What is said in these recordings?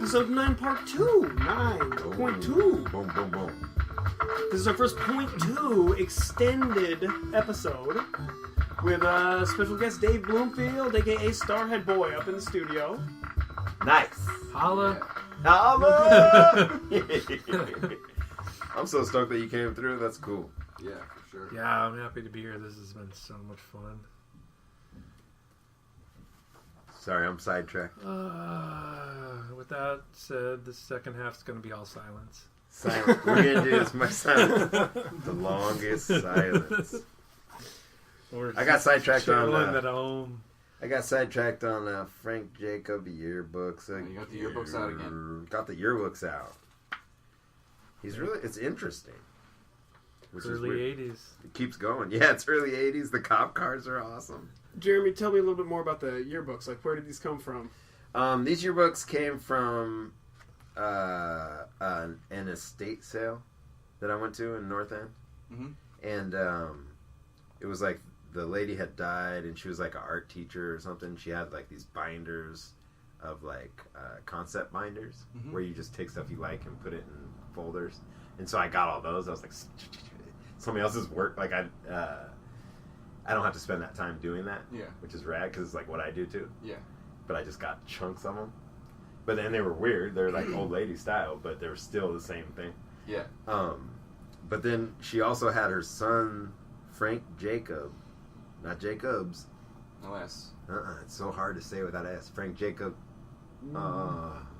episode 9, part 2. 9.2. Boom, boom, boom. This is our first point 2 extended episode with special guest Dave Bloomfield, aka Starheadboy, up in the studio. Nice. Holla. Holla! I'm so stoked that you came through. That's cool. Yeah, for sure. Yeah, I'm happy to be here. This has been so much fun. Sorry, I'm sidetracked. With that said, the second half's going to be all silence. Silence. We're going to do this. My silence. The longest silence. I got sidetracked on... at home. I got sidetracked on Frank Jacob yearbooks. You got the yearbooks out again. Got the yearbooks out. He's really... It's interesting. Which Early 80s. It keeps going. Yeah, it's early 80s. The cop cars are awesome. Jeremy, tell me a little bit more about the yearbooks. Like, where did these come from? These yearbooks came from an estate sale that I went to in North End. Mm-hmm. And it was like the lady had died and she was like an art teacher or something. She had like these binders of like concept binders where you just take stuff you like and put it in folders. And so I got all those. I was like, somebody else's work. Like I don't have to spend that time doing that. Yeah. Which is rad because it's like what I do too. Yeah. But I just got chunks of them. But then they were weird. They're like old lady style, but they were still the same thing. Yeah. But then she also had her son, Frank Jacob, not Jacobs. No S. It's so hard to say without S. Frank Jacob.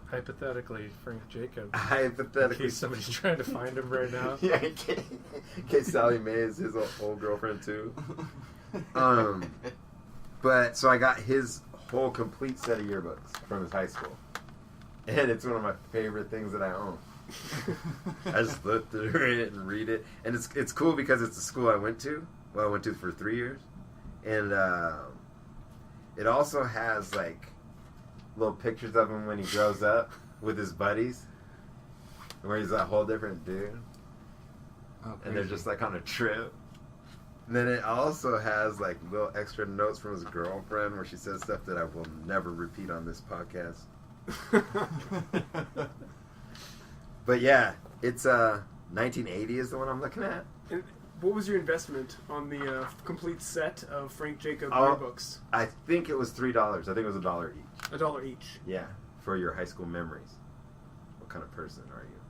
Hypothetically, Frank Jacob. Hypothetically. In case somebody's trying to find him right now. Yeah, in case Sally Mae is his old girlfriend too. But so I got his whole complete set of yearbooks from his high school. And it's one of my favorite things that I own. I just look through it and read it. And it's cool because it's a school I went to. Well, I went to for 3 years. And it also has like little pictures of him when he grows up with his buddies. Where he's a whole different dude. Oh, and they're just like on a trip. And then it also has like little extra notes from his girlfriend where she says stuff that I will never repeat on this podcast. But yeah, it's 1980 is the one I'm looking at. And what was your investment on the complete set of Frank Jacob yearbooks? I think it was $3. I think it was $1 each. $1 each. Yeah, for your high school memories. What kind of person are you?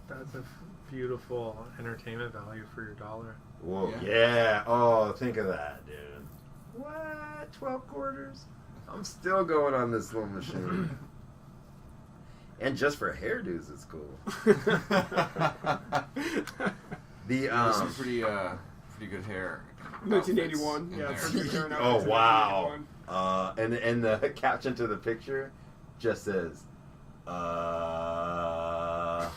That's a beautiful entertainment value for your dollar. Whoa, yeah. Oh, think of that, dude. What? 12 quarters? I'm still going on this little machine. And just for hairdos, it's cool. Some pretty good hair. 1981. Yeah. Oh wow. And the caption to the picture just says, on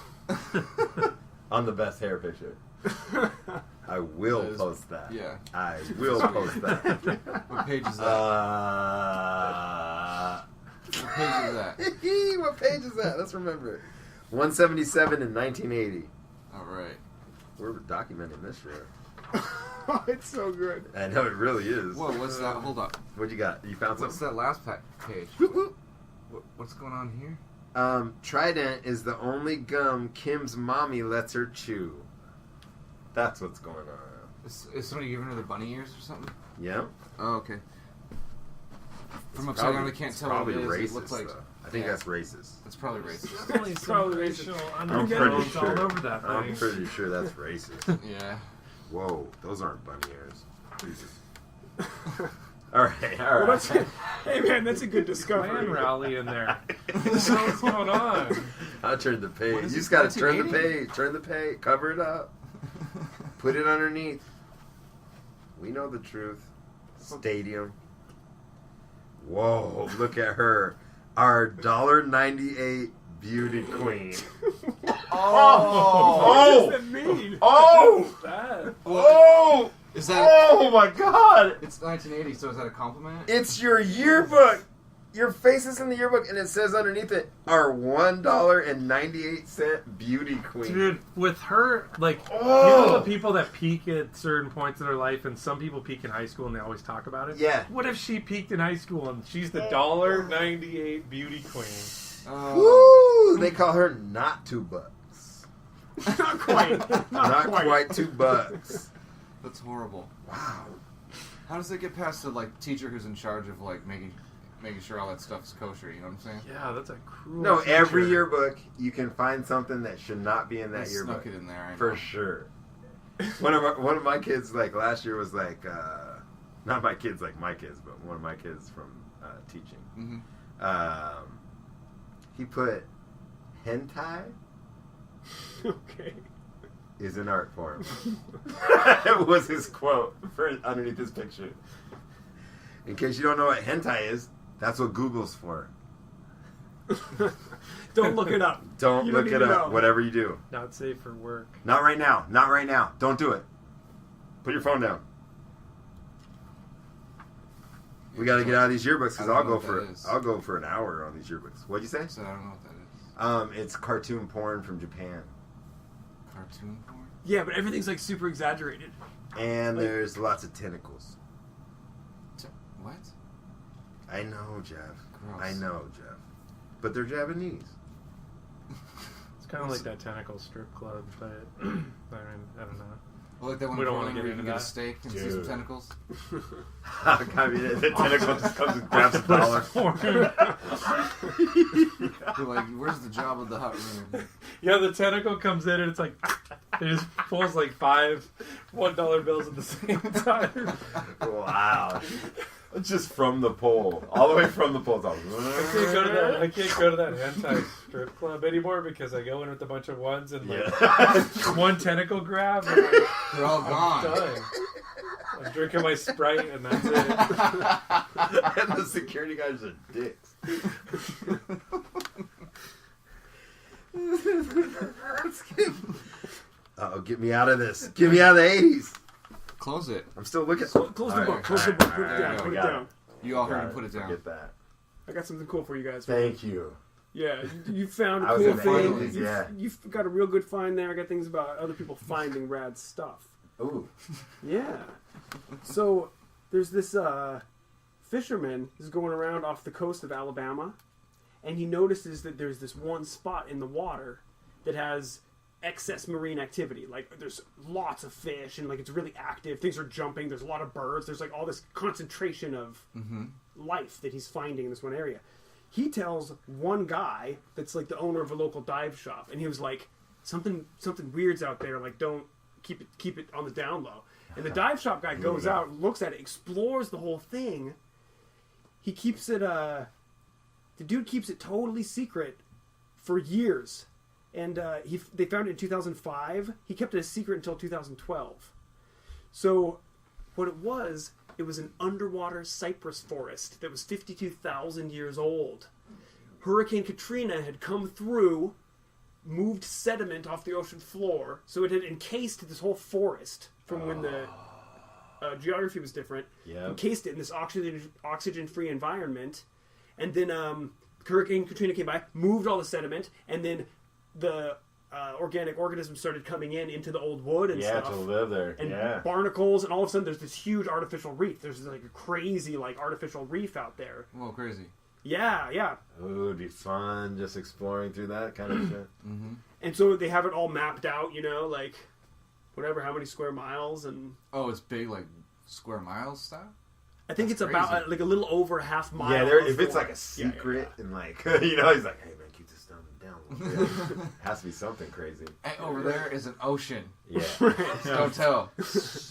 the best hair picture. I will post that. Yeah. I will post that. What page is that? What page is that? What page is that? Let's remember it. 177 in 1980. All right. We're documenting this shit. Oh, it's so good. I know it really is. Whoa, what's that? Hold up. What you got? You found What's something? that last page? What's going on here? Trident is the only gum Kim's mommy lets her chew. That's what's going on. Is somebody giving her the bunny ears or something? Yeah. Oh, okay. From upside down, I can't tell what it is. Racist, it looks like. I think that's racist. It's probably racist. It's probably racial undertones all over that thing. I'm pretty sure that's racist. Yeah. Whoa, those aren't bunny ears. All right. Hey man, that's a good discovery. Man rally in there. What's going on? I'll turn the page. You just gotta turn the page, cover it up, put it underneath. We know the truth. Stadium. Whoa, look at her. Our $1.98 beauty queen. What does that mean? Is that? Oh my God! It's 1980, so is that a compliment? It's your yearbook. Your face is in the yearbook, and it says underneath it, "Our $1.98 beauty queen." Dude, with her, like, you know the people that peak at certain points in their life, and some people peak in high school, and they always talk about it. Yeah. What if she peaked in high school and she's the $1.98 beauty queen? Woo! They call her not $2. Not quite. Not quite $2. That's horrible. Wow. How does it get past the teacher who's in charge of making sure all that stuff's kosher? You know what I'm saying? Yeah, that's a cruel. No, every teacher. yearbook you can find something that should not be in that They yearbook. snuck it in there. I know. For sure. One of my kids last year was not my kids my kids, but one of my kids from teaching. Mm-hmm. He put hentai Okay. is an art form. It was his quote for underneath his picture. In case you don't know what hentai is, that's what Google's for. Don't look it up. Don't You look even it up. know. Whatever you do. Not safe for work. Not right now. Not right now. Don't do it. Put your phone down. We got to get out of these yearbooks because I'll go for an hour on these yearbooks. What'd you say? So I don't know what that is. It's cartoon porn from Japan, Cartoon porn? Yeah, but everything's super exaggerated. and there's lots of tentacles. What? I know, Jeff. Gross. I know, Jeff. But they're Japanese. It's kind of like that tentacle strip club, but I mean, I don't know. Well, like that one We don't porn wanna where get you can into get a that. steak and see some Dude. tentacles. I mean, the tentacle just comes and grabs a dollar. You're like, where's the job of the hot room? Yeah, the tentacle comes in and it's like it just pulls five $1 bills at the same time. Wow. It's just from the pole. All the way from the pole. It's all... I can't go to that hentai strip club anymore because I go in with a bunch of ones and Yeah. one tentacle grab and They're all I'm gone. done. I'm drinking my Sprite and that's it. And the security guys are dicks. Uh-oh, get me out of this. Get me out of the 80s. Close it. I'm still looking. Close the All book. right, Close the all book. right, Put it all down. right, Put it got down. You all heard Got him put it down. Forget that. I got something cool for you guys. Thank you. Yeah, you found I a was cool in the thing. 80s, yeah. You've got a real good find there. I got things about other people finding rad stuff. Ooh. Yeah. So there's this fisherman who's going around off the coast of Alabama, and he notices that there's this one spot in the water that has excess marine activity. There's lots of fish, and it's really active. Things are jumping. There's a lot of birds. There's all this concentration of life that he's finding in this one area. He tells one guy that's the owner of a local dive shop, and he was like, something weird's out there. Don't keep it on the down low. And the dive shop guy goes out, looks at it, explores the whole thing. He keeps it. The dude keeps it totally secret for years, and they found it in 2005. He kept it a secret until 2012. So, what it was an underwater cypress forest that was 52,000 years old. Hurricane Katrina had come through, moved sediment off the ocean floor, so it had encased this whole forest from when the geography was different. Yep. Encased it in this oxygen-free environment, and then Hurricane Katrina came by, moved all the sediment, and then the organic organisms started coming into the old wood and stuff. to live there. And barnacles, and all of a sudden there's this huge artificial reef. There's a crazy artificial reef out there. Whoa, crazy. Yeah. Ooh, it'd be fun just exploring through that kind of shit. Mm-hmm. And so they have it all mapped out, whatever, how many square miles, and Oh, it's big, square miles style? I think That's it's about crazy. a little over half mile. Yeah, of if it's water. a secret Yeah. and he's like, hey man, keep this down a little bit. Has to be something crazy. Hey, over there is an ocean. Yeah. Don't tell.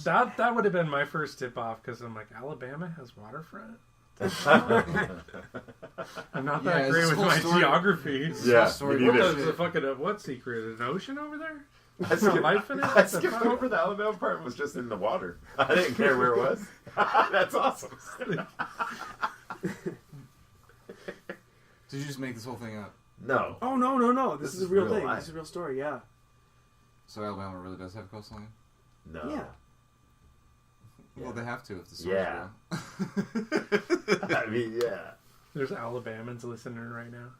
That would have been my first tip off because I'm like, Alabama has waterfront. I'm not that Yeah, great this with whole my story- geography. Yeah, Story me What neither. is the fucking what secret? An ocean over there? I skipped, life in it? I What the skipped fuck? over the Alabama part. Was just in the water. I didn't care where it was. That's awesome. Did you just make this whole thing up? No. Oh, no. This is a real thing. life. This is a real story, yeah. So Alabama really does have a coastline? No. Yeah. Well, they have to if the story's Yeah. real. I mean, yeah. There's Alabamans listening right now.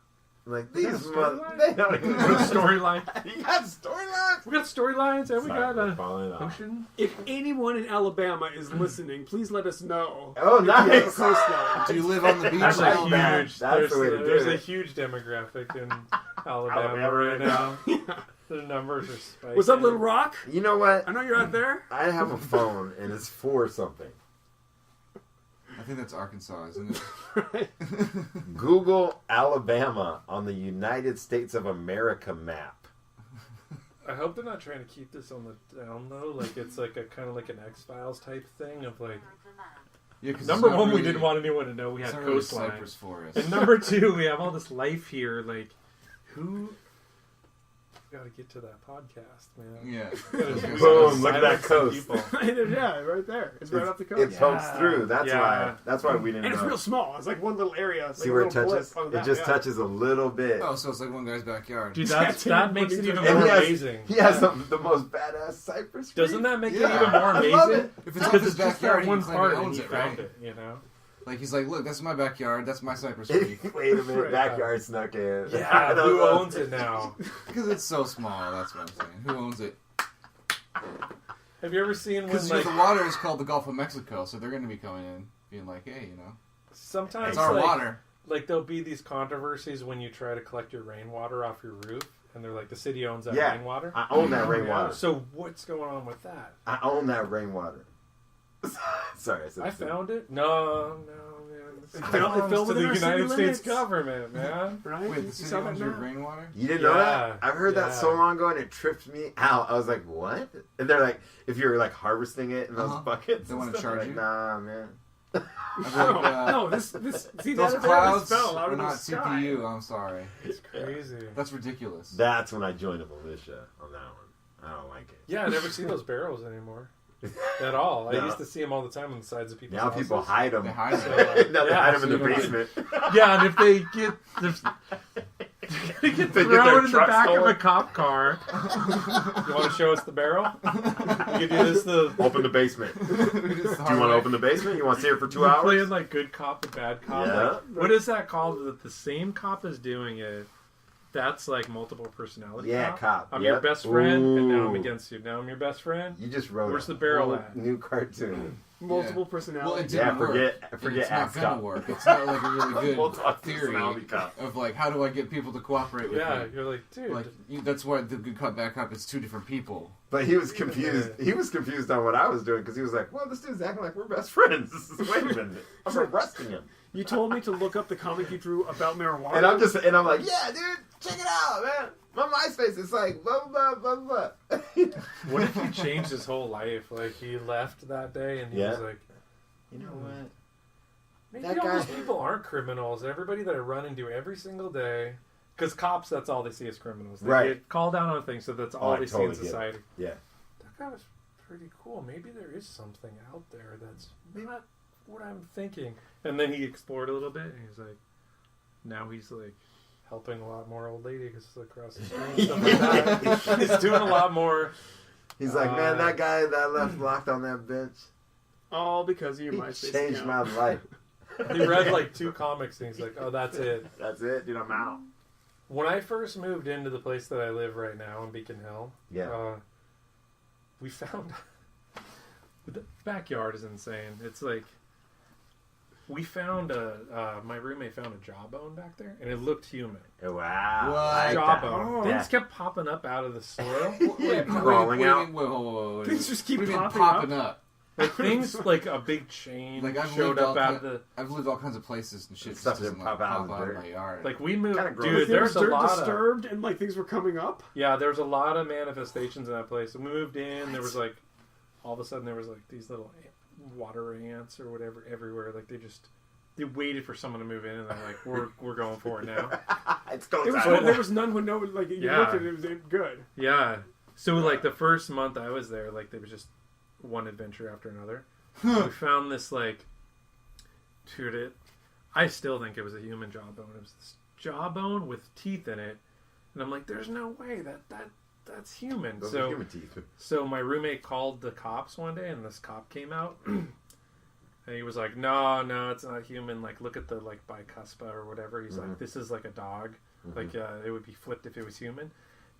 Like We got these a mother, storyline? they don't even Storyline. You got storylines. We got storylines and we got Sorry, a falling off. ocean. If anyone in Alabama is listening, please let us know. Oh, We have a nice. coastline. Do you live on the beach? That's in a Alabama? huge. That's the way to do there's a it. huge demographic in Alabama Alabama right right now. Yeah. The numbers are spiking. What's up, Little Rock? You know what? I know you're out there. I have a phone and it's for something. I think that's Arkansas, isn't it? Right. Google Alabama on the United States of America map. I hope they're not trying to keep this on the down low. Like it's like a kind of like an X-Files type thing of like. Yeah, 'cause Number it's not one, we really- didn't want anyone to know we it's had not really coastline. Cypress Forest. And number two, we have all this life here. Like, who? Got to get to that podcast, man. Yeah. Boom, look at that Silence some coast. people. Yeah, right there. It's right off the coast. It pokes through. That's Yeah. why. That's why we didn't And it's know. real small. It's like one little area. It's See like where a it little touches? blip on It that, just yeah. touches a little bit. Oh, so it's like one guy's backyard. Dude, Yeah, that makes it even And more he has, amazing. he has the most badass cypress tree. Doesn't that make Yeah. it even more I love amazing? it. If it's off Because his it's just backyard, that he one can claim part he and owns he it, found right? it, you know? Like he's like, look, that's my backyard. That's my cypress tree. Wait a minute, Right. backyard snuck in. Yeah, who owns it now? Because it's so small. That's what I'm saying. Who owns it? Have you ever seen when, Because like, the water is called the Gulf of Mexico, so they're going to be coming in, being like, hey, you know, sometimes, it's our like, water. like, there'll be these controversies when you try to collect your rainwater off your roof, and they're like, the city owns that Yeah. rainwater. I own that rainwater. So what's going on with that? I own that rainwater. Sorry, I said I found it. No, man. This It fell- it belongs fell to within the our city United States limits. government, man. Right? Wait, You the city saw that owns your map? rainwater? You didn't know Yeah. that? I've heard that so Yeah. long ago and it tripped me out. I was like, what? And they're like, if you're like harvesting it in those Uh-huh. buckets, They and wanna stuff, charge like, you? Nah, man. I'd be No, like, no, this see those that clouds fell out are of the not sky. CPU. I'm sorry. It's crazy. That's ridiculous. That's when I joined a militia on that one. I don't like it. Yeah, I never see those barrels anymore. At all. No. I used to see them all the time on the sides of people's Now houses. people hide them. They hide So, it. Now they yeah, hide them so in the you don't- basement. Yeah, and if they get They get their thrown in the truck back of stolen. a cop car, you want to show us the barrel? You can do this. Open the basement. Do you want to open the basement? You want to see it for 2 We're hours? playing like good cop and bad cop. Yeah. Like, what is that called? That the same cop is doing it. That's like multiple personality. Yeah, cop. I'm Yep. your best friend, and now I'm Ooh. against you. Now I'm your best friend. You just wrote Where's a the barrel whole at? new cartoon. Multiple Well, it personalities. Yeah, didn't work. forget It's not Axe gonna Cop. work. It's not like a really Multiple good theory personality cop. of like, how do I get people to cooperate with Yeah, me? you're like, dude. Like that's why the good cop bad cop. It's two different people. But he was confused. He was confused on what I was doing because he was like, "Well, this dude's acting like we're best friends." Wait a minute, I'm arresting him. You told me to look up the comic you drew about marijuana. And I'm like, "Yeah, dude, check it out, man. My MySpace is like blah blah blah blah blah." What if he changed his whole life? Like he left that day and he Yeah. was like, You know what? maybe That all guy- those people aren't criminals. Everybody that I run into every single day, because cops, that's all they see is criminals. They Right. get called down on things, so that's all I they see totally in get it. society. Yeah. That guy was pretty cool. Maybe there is something out there that's not what I'm thinking. And then he explored a little bit, and he's like, now he's like helping a lot more old lady because it's across the street and stuff like that. He's doing a lot more. He's like, "Man, that guy that I left locked on that bench, all because of your he MySpace changed my account. life." He read like 2 comics, and he's like, oh, that's it. That's it, dude. I'm out. When I first moved into the place that I live right now in Beacon Hill, Yeah. we found the backyard is insane. It's like we found my roommate found a jawbone back there, and it looked human. Wow. What? I like that. Jawbone. Oh. Things kept popping up out of the soil. Crawling out. Wait. Things just keep What do you mean popping up. Like things like a big chain Like I've showed lived up all out of kind, the. I've lived all kinds of places and shit. Stuff just that doesn't, pop out of the of dirt. my yard. Like we moved, Kinda gross. dude. There There's was a dirt lot of disturbed and like things were coming up. yeah. There was a lot of manifestations in that place. And we moved in. There was like all of a sudden there was like these little water ants or whatever everywhere. Like they waited for someone to move in, and they're like, we're going for it now. It's going It was time. there was none who know like you Yeah. looked at it, it was good. Yeah. So like the first month I was there, like there was just one adventure after another. We found this like, dude, I still think it was a human jawbone. It was this jawbone with teeth in it, and I'm like, there's no way that's human. Those are So human teeth. so my roommate called the cops one day, and this cop came out. And he was like, no, it's not human. Like, look at the, like, bicuspid or whatever. He's like, this is like a dog. Like it would be flipped if it was human,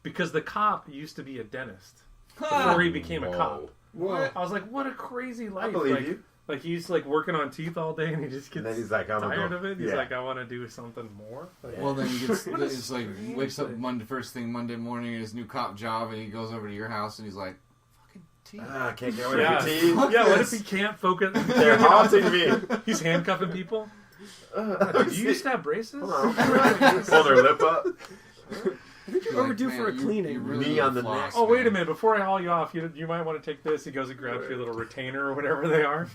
because the cop used to be a dentist before he became a cop. What? I was like, what a crazy life! I believe like, you. Like he's like working on teeth all day, and he just And gets then he's like, I'm tired gonna of it. He's yeah. like, I want to do something more. Like, Well, then he gets, What a it's like strange wakes up thing. first thing Monday morning in his new cop job, and he goes over to your house, and he's like, "Fucking teeth." I can't get rid Yeah. of your teeth. yeah, what if he can't focus? They're haunting me. He's handcuffing people. Dude, you used to have braces? Pull their lip up. I think you're overdue for a cleaning. Knee on the neck. Oh, wait a minute. Before I haul you off, you might want to take this. He goes and grabs your little retainer or whatever they are.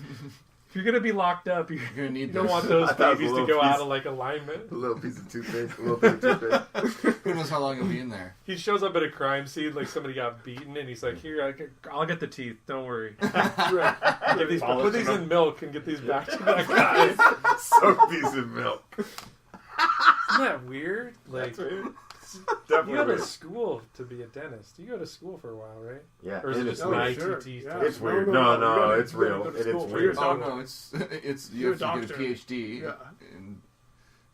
If you're going to be locked up, you You're gonna need don't this. want those I thought it was babies a to little go out piece. of like alignment. A little piece of toothpaste. A little bit of toothpaste. Who knows how long he'll be in there? He shows up at a crime scene like somebody got beaten, and he's like, "Here, I'll get the teeth. Don't worry. Give these, put these in milk and get these back to that guy." Soak these in milk. Isn't that weird? Like, you Definitely go to weird. school to be a dentist. You go to school for a while, right? Yeah. Or is it and just it's Oh, an weird. sure. ITT? Yeah. It's weird. No, No, you gotta- it's you gotta real. go to It school is for weird. your Oh doctor. no, it's you You're have to a get a doctor. PhD. Yeah. And,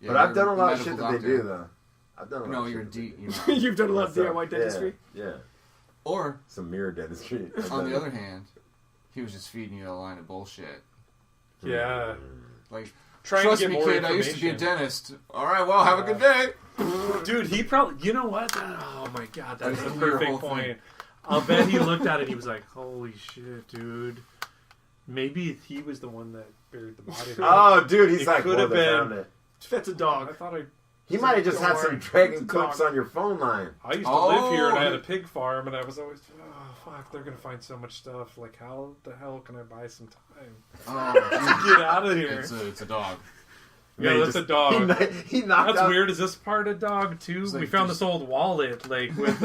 But I've you're done a lot of medical shit that they doctor. do, though. I've done a lot No, of you're shit D. that You know. You've done a lot of Myself. DIY dentistry. Yeah. Or Some mirror dentistry. on the other hand, he was just feeding you a line of bullshit. Yeah. Like, Trying trust to get me, more kid. I used to be a information. dentist. All right, well, have a good day. Dude, he probably. You know what? Oh my god, that's the That's your perfect whole thing. point. I'll bet he looked at it and he was like, "Holy shit, dude! Maybe he was the one that buried the body." Oh, dude, he's It like, could well, have they been- found it. That's a I dog. thought I He might have just Don't had worry. some dragon It's a clips dog. on your phone line. used to live here and I had Oh. a pig farm and I was always, oh fuck, they're gonna find so much stuff. Like, how the hell can I buy some time? Oh, Get out of here! it's a dog. Yeah, he that's a dog. He knocked That's out. weird. Is this part of dog too? It's We like found just- this old wallet, like with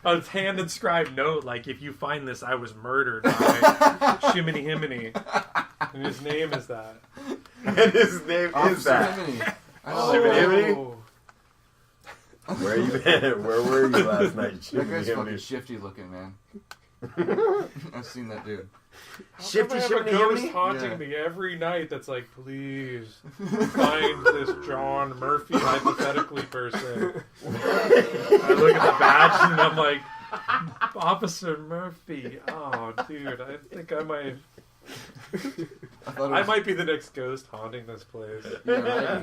a hand inscribed note, like if you find this, I was murdered by Shiminy Himiny, and his name is that. And his name is Officer that. Himiny. I Oh, know. Himiny? Where you been? Where were you last night? That guy's Jimmy? fucking shifty looking, man. I've seen that dude. Shifty, I have a shifty, ghost Himiny? haunting Yeah. me every night. That's like, please find this John Murphy hypothetically person. I look at the badge and I'm like, Officer Murphy. Oh, dude, I think I might. I thought it I was, might be the next ghost haunting this place. yeah, right.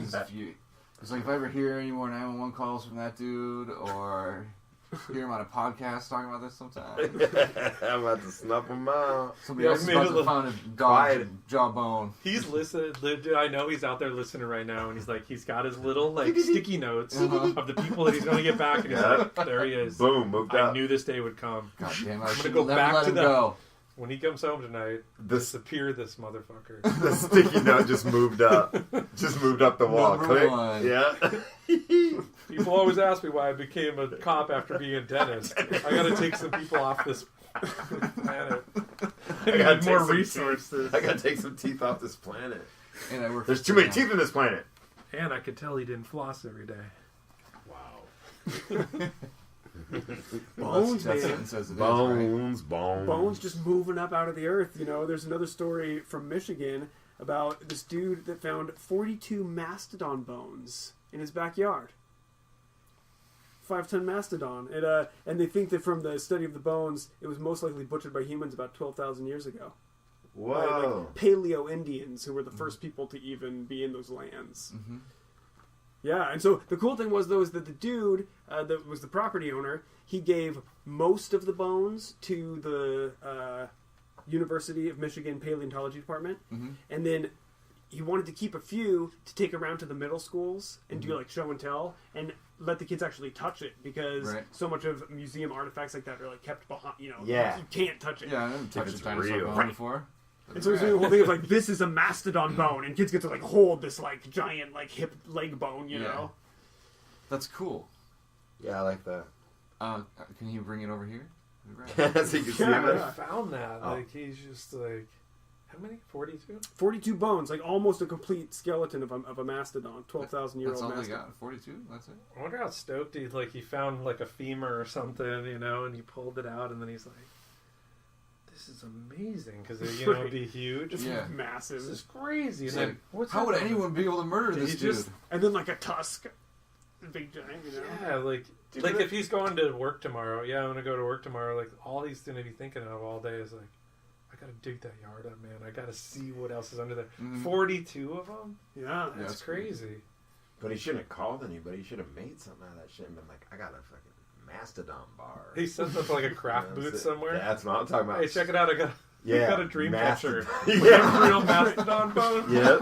It's like if I ever hear any more 911 calls from that dude, or hear him on a podcast talking about this sometime. I'm about to snuff him out. Somebody Yeah, else is made about it to look- find a Quiet. dog jawbone. He's listening. I know he's out there listening right now, and he's like, he's got his little like sticky notes Uh-huh. of the people that he's going to get back, and he's like, there he is. Boom, moved I up. knew this day would come. God damn it! I I'm should gonna go never back let to him the- go. When he comes home tonight, The, disappear this motherfucker. the sticky note just moved up. Just moved up the wall. Number Click. one. Yeah. People always ask me why I became a cop after being a dentist. I got to take some people off this planet. I gotta need more take some resources. I gotta take some teeth off this planet. And I work There's for too many 3M. teeth in this planet. And I could tell he didn't floss every day. Wow. Bones, That's man. it. Says it is, right? Bones. Bones just moving up out of the earth. You know, there's another story from Michigan about this dude that found 42 mastodon bones in his backyard. 5-ton mastodon. And they think that from the study of the bones, it was most likely butchered by humans about 12,000 years ago. By, Whoa. like, Paleo Indians, who were the first people to even be in those lands. Mhm. Yeah, and so the cool thing was, though, is that the dude that was the property owner, he gave most of the bones to the University of Michigan Paleontology Department, Mhm. and then he wanted to keep a few to take around to the middle schools and do like show and tell, and let the kids actually touch it, because Right. so much of museum artifacts like that are like kept behind. You know, Yeah. you can't touch it. Yeah, I haven't touched it's a dinosaur real. bone before. And so the whole thing is like, this is a mastodon bone, and kids get to like hold this like giant like hip leg bone, you Yeah. know. That's cool. Yeah, I like that. Can you bring it over here? So you can see Yeah, it. yeah. I found that. Oh. Like, he's just like, how many? 42? 42 bones, like almost a complete skeleton of a mastodon, 12,000 year That's old all they mastodon. got. 42. That's it. I wonder how stoked he found like a femur or something, you know, and he pulled it out, and then he's like, this is amazing, because it'd be huge. It's Yeah. massive. This is crazy. It's And then, like, what's how would that? anyone be able to murder He this dude? just- And then like a tusk. big giant, you know. Yeah, like Dude, like look- if he's going to work tomorrow, yeah, I'm gonna go to work tomorrow. Like all he's gonna be thinking of all day is like, I gotta dig that yard up, man. I gotta see what else is under there. 42 of them. Yeah, That's that's crazy. But he shouldn't have called anybody. He should have made something out of that shit and been like, I got a fucking Mastodon bar. He sets up like a craft You know what I'm booth saying? somewhere. That's what I'm talking about. Hey, check it out! I got a dream catcher. Mastodon. With Yeah. a real Mastodon bone. Yep.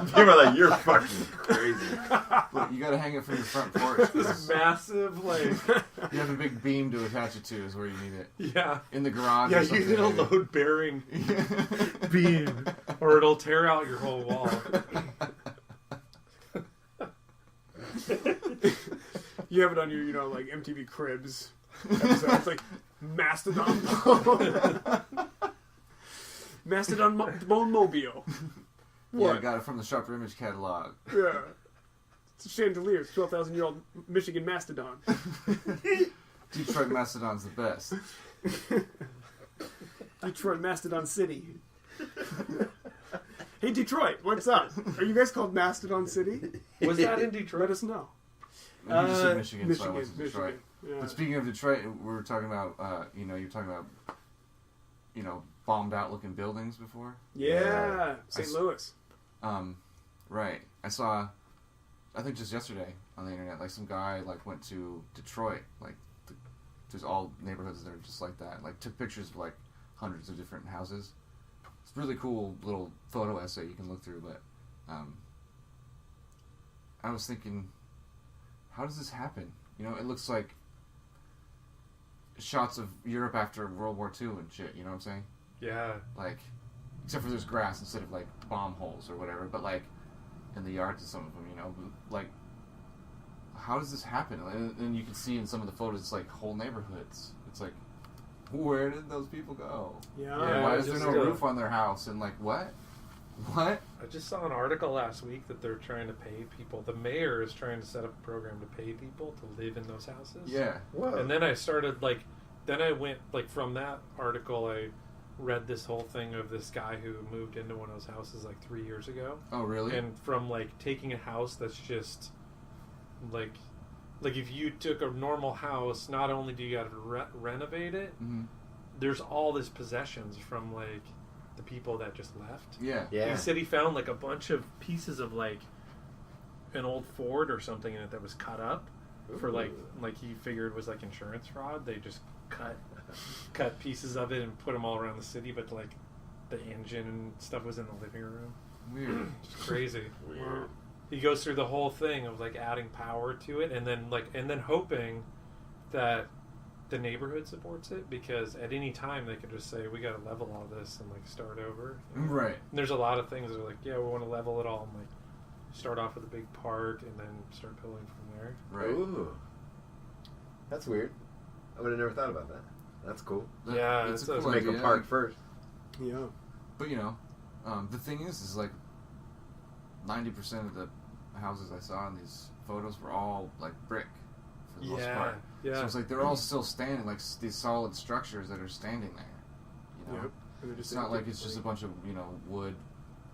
People are like, you're fucking crazy. But you gotta hang it from your front porch. This 'cause massive, like, you have a big beam to attach it to is where you need it. yeah. In the garage. Yeah, or you something, need a maybe. load bearing beam, or it'll tear out your whole wall. You have it on your, you know, like MTV Cribs episode. It's like Mastodon bone. Mastodon bone mobile. Yeah, I What? got it from the Sharper Image catalog. Yeah. It's a chandelier. It's 12,000-year-old Michigan Mastodon. Detroit Mastodon's the best. Detroit Mastodon City. Hey, Detroit, what's up? Are you guys called Mastodon City? Was that in Let Detroit? us know. You just said Michigan, so I went to Michigan. Detroit. Yeah. But speaking of Detroit, we were talking about, you're talking about, bombed out looking buildings before. Yeah. St. I s- Louis. Right. I saw, I think just yesterday on the internet, like some guy like went to Detroit, like there's all neighborhoods that are just like that. Like took pictures of like hundreds of different houses. It's a really cool little photo essay you can look through. But I was thinking, how does this happen? You know, it looks like shots of Europe after World War II and shit. You know what I'm saying? Yeah. Like, except for there's grass instead of like bomb holes or whatever. But like in the yards of some of them, you know, like how does this happen? And you can see in some of the photos, it's like whole neighborhoods. It's like, where did those people go? Yeah. Yeah. Why is there just, no roof on their house? And like, what? What? I just saw an article last week that they're trying to pay people. The mayor is trying to set up a program to pay people to live in those houses. Yeah. Whoa. And then I started then I went from that article. I read this whole thing of this guy who moved into one of those houses 3 years ago. Oh, really? And from taking a house that's just like if you took a normal house, not only do you got to renovate it, Mm-hmm. there's all this possessions from the people that just left. Yeah. Yeah. He said he found a bunch of pieces of an old Ford or something in it that was cut up for like he figured was insurance fraud. They just cut pieces of it and put them all around the city, but the engine and stuff was in the living room. Weird. It's crazy. Weird. He goes through the whole thing of adding power to it, and then hoping that the neighborhood supports it, because at any time they could just say, we got to level all this and start over. Right. And there's a lot of things that are yeah, we want to level it all and start off with a big park and then start building from there. Right. Ooh. That's weird. I would have never thought about that. That's cool. Yeah, it's it's a a- cool Make idea. a park first. Yeah. But the thing is 90% of the houses I saw in these photos were all brick for the most Yeah, part. yeah. So it's they're all still standing, these solid structures that are standing there. You know, Yep. And they're just it's not like it's just a bunch of wood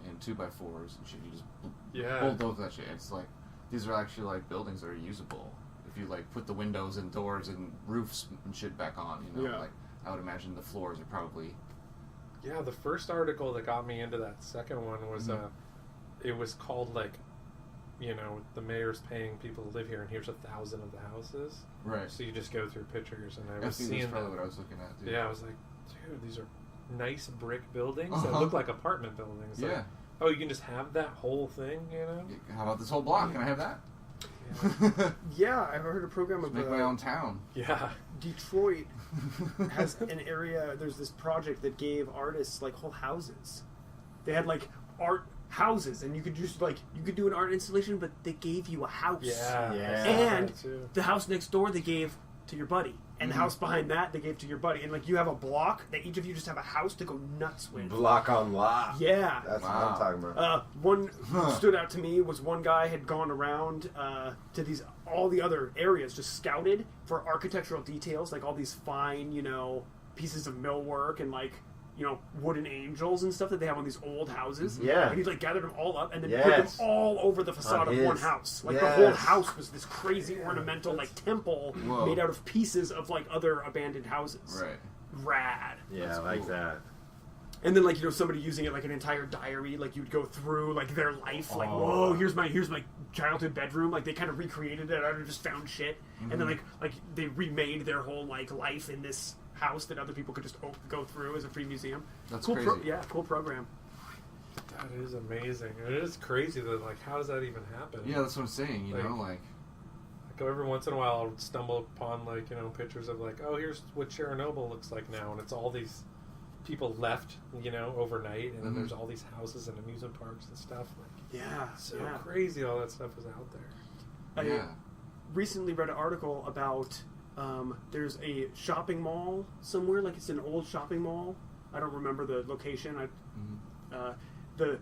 and 2x4s and shit. You just Yeah. bulldoze that shit. It's these are actually buildings that are usable. If you put the windows and doors and roofs and shit back on, Yeah. I would imagine the floors are probably. Yeah, the first article that got me into that second one was Mhm. it was called the mayor's paying people to live here, and here's 1,000 of the houses. Right. So you just go through pictures, and I I was think that's seeing probably that. what I was looking at. Dude. Yeah, I was like, dude, these are nice brick buildings that Uh-huh. look like apartment buildings. Yeah. Oh, you can just have that whole thing, you know? How about this whole block? Can I have that? Yeah. Yeah, I heard a program Just of make my own town. Yeah. Detroit has an area. There's this project that gave artists whole houses. They had art houses, and you could just you could do an art installation, but they gave you a house. Yeah. Yeah. I saw And that too. the house next door they gave to your buddy, and the house behind that they gave to your buddy, and you have a block that each of you just have a house to go nuts with. Block on lock. Yeah. That's what Wow. I'm talking about. One stood out to me was one guy had gone around to all the other areas, just scouted for architectural details, all these fine, pieces of millwork and wooden angels and stuff that they have on these old houses. Yeah. And he like gathered them all up and then Yes. put them all over the facade On of one his. house. Like Yes. the whole house was this crazy ornamental like temple Whoa. made out of pieces of like other abandoned houses. Right. Rad. Yeah, That's I like cool. that. And then, like, somebody using it like an entire diary. Like, you'd go through, like, their life. Like, whoa, here's my childhood bedroom. Like, they kind of recreated it out of just found shit. And then, like they remade their whole, like, life in this house that other people could just go through as a free museum. That's cool crazy. cool program. That is amazing. It is crazy that, like, how does that even happen? Yeah, that's what I'm saying. You know, like Like, every once in a while, I'll stumble upon, like, pictures of, like, oh, here's what Chernobyl looks like now, and it's all these people left, overnight, and then there's all these houses and amusement parks and stuff. Like, Yeah. so yeah. crazy all that stuff is out there. I recently read an article about there's a shopping mall somewhere, like it's an old shopping mall. I don't remember the location. The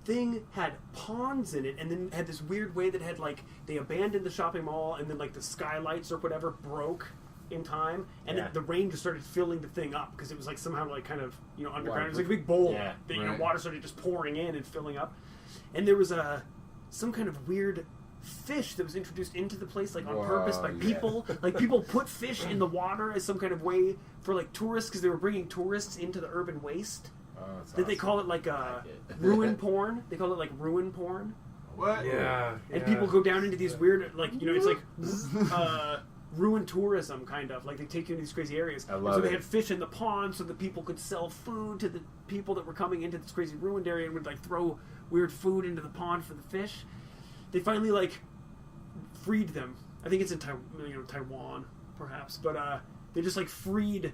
thing had ponds in it, and then had this weird way that had like they abandoned the shopping mall, and then like the skylights or whatever broke in time, and then the rain just started filling the thing up because it was like somehow like kind of underground. It was like a big bowl that water started just pouring in and filling up, and there was some kind of weird fish that was introduced into the place like on purpose by people. Like people put fish in the water as some kind of way for like tourists because they were bringing tourists into the urban waste. They call it like ruin porn. They call it like ruin porn. what? Yeah. And people go down into these weird like it's like ruin tourism kind of like they take you into these crazy areas. I love so they it. had fish in the pond so that people could sell food to the people that were coming into this crazy ruined area and would like throw weird food into the pond for the fish. They finally like freed them. I think it's in Taiwan perhaps, but they just like freed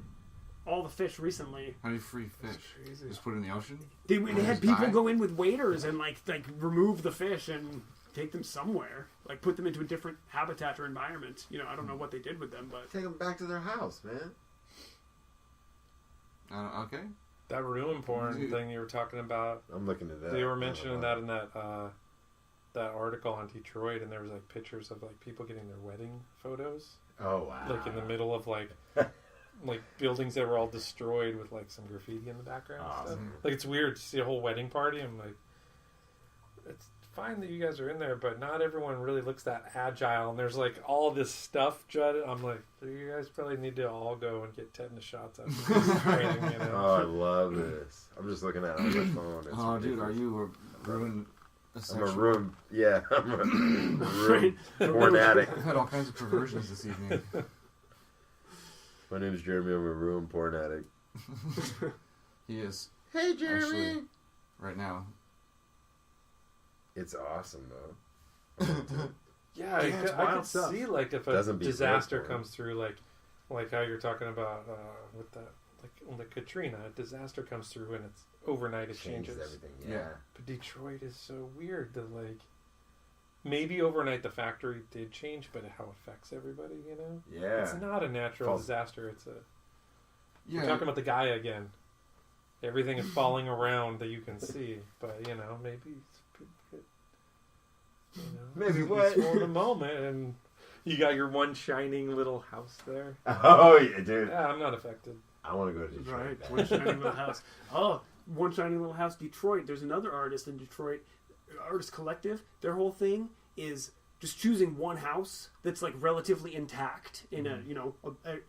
all the fish recently. How do you free fish? crazy. Just put it in the ocean? They Or had just people die? go in with waders and like remove the fish and take them somewhere, like put them into a different habitat or environment. I don't know what they did with them, but Take them back to their house, man. Okay. That ruin porn thing you were talking about, I'm looking at that. they were mentioning that in that article on Detroit, and there was like pictures of like people getting their wedding photos, Oh wow. like in the middle of like buildings that were all destroyed with like some graffiti in the background. And stuff. Like it's weird to see a whole wedding party. I'm like, it's fine that you guys are in there, but not everyone really looks that agile. And there's like all this stuff jutted. I'm like, you guys probably need to all go and get tetanus shots after this training. Oh, I love this. I'm just looking at it on my phone. It's Oh, dude, ridiculous. are you a ruin? I'm a room. Yeah, I'm a room porn addict. I've had all kinds of perversions this evening. My name is Jeremy. I'm a room porn addict. He is. Hey, Jeremy. Actually, right now. It's awesome though. Yeah, it's I wild could stuff. see like if a Doesn't be disaster fair for comes through, like how you're talking about with that, like on the Katrina, a disaster comes through and it's overnight it Changes changes. everything. Yeah. But Detroit is so weird that like maybe overnight the factory did change, but how it affects everybody, Yeah. It's not a natural False. disaster. It's a Yeah. we're talking about the guy again. Everything is falling around that you can see, but maybe it's good. Maybe what? For the moment, and you got your one shining little house there. Oh yeah, dude. Yeah, I'm not affected. I want to go to Detroit. right, one shining little house. Oh, one shining little house, Detroit. There's another artist in Detroit, artist collective. Their whole thing is just choosing one house that's like relatively intact in a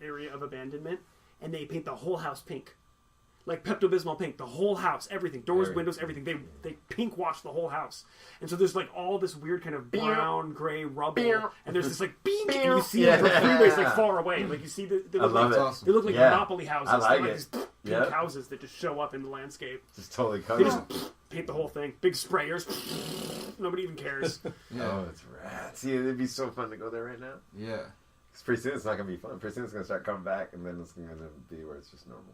area of abandonment, and they paint the whole house pink. Like Pepto-Bismol pink, the whole house, everything, doors, windows, everything. They pink wash the whole house, and so there's like all this weird kind of brown, gray rubble, and there's this like bink, and you see like, the freeways like far away, like you see they I look love like, it. Awesome. they look like Yeah. Monopoly houses. I like They're it. these pink Yep. houses that just show up in the landscape. Just totally They covered. just paint the whole thing, big sprayers. Nobody even cares. Yeah. Oh, it's rad. See, it'd be so fun to go there right now. Yeah. 'Cause pretty soon it's not gonna be fun. Pretty soon it's gonna start coming back, and then it's gonna be where it's just normal.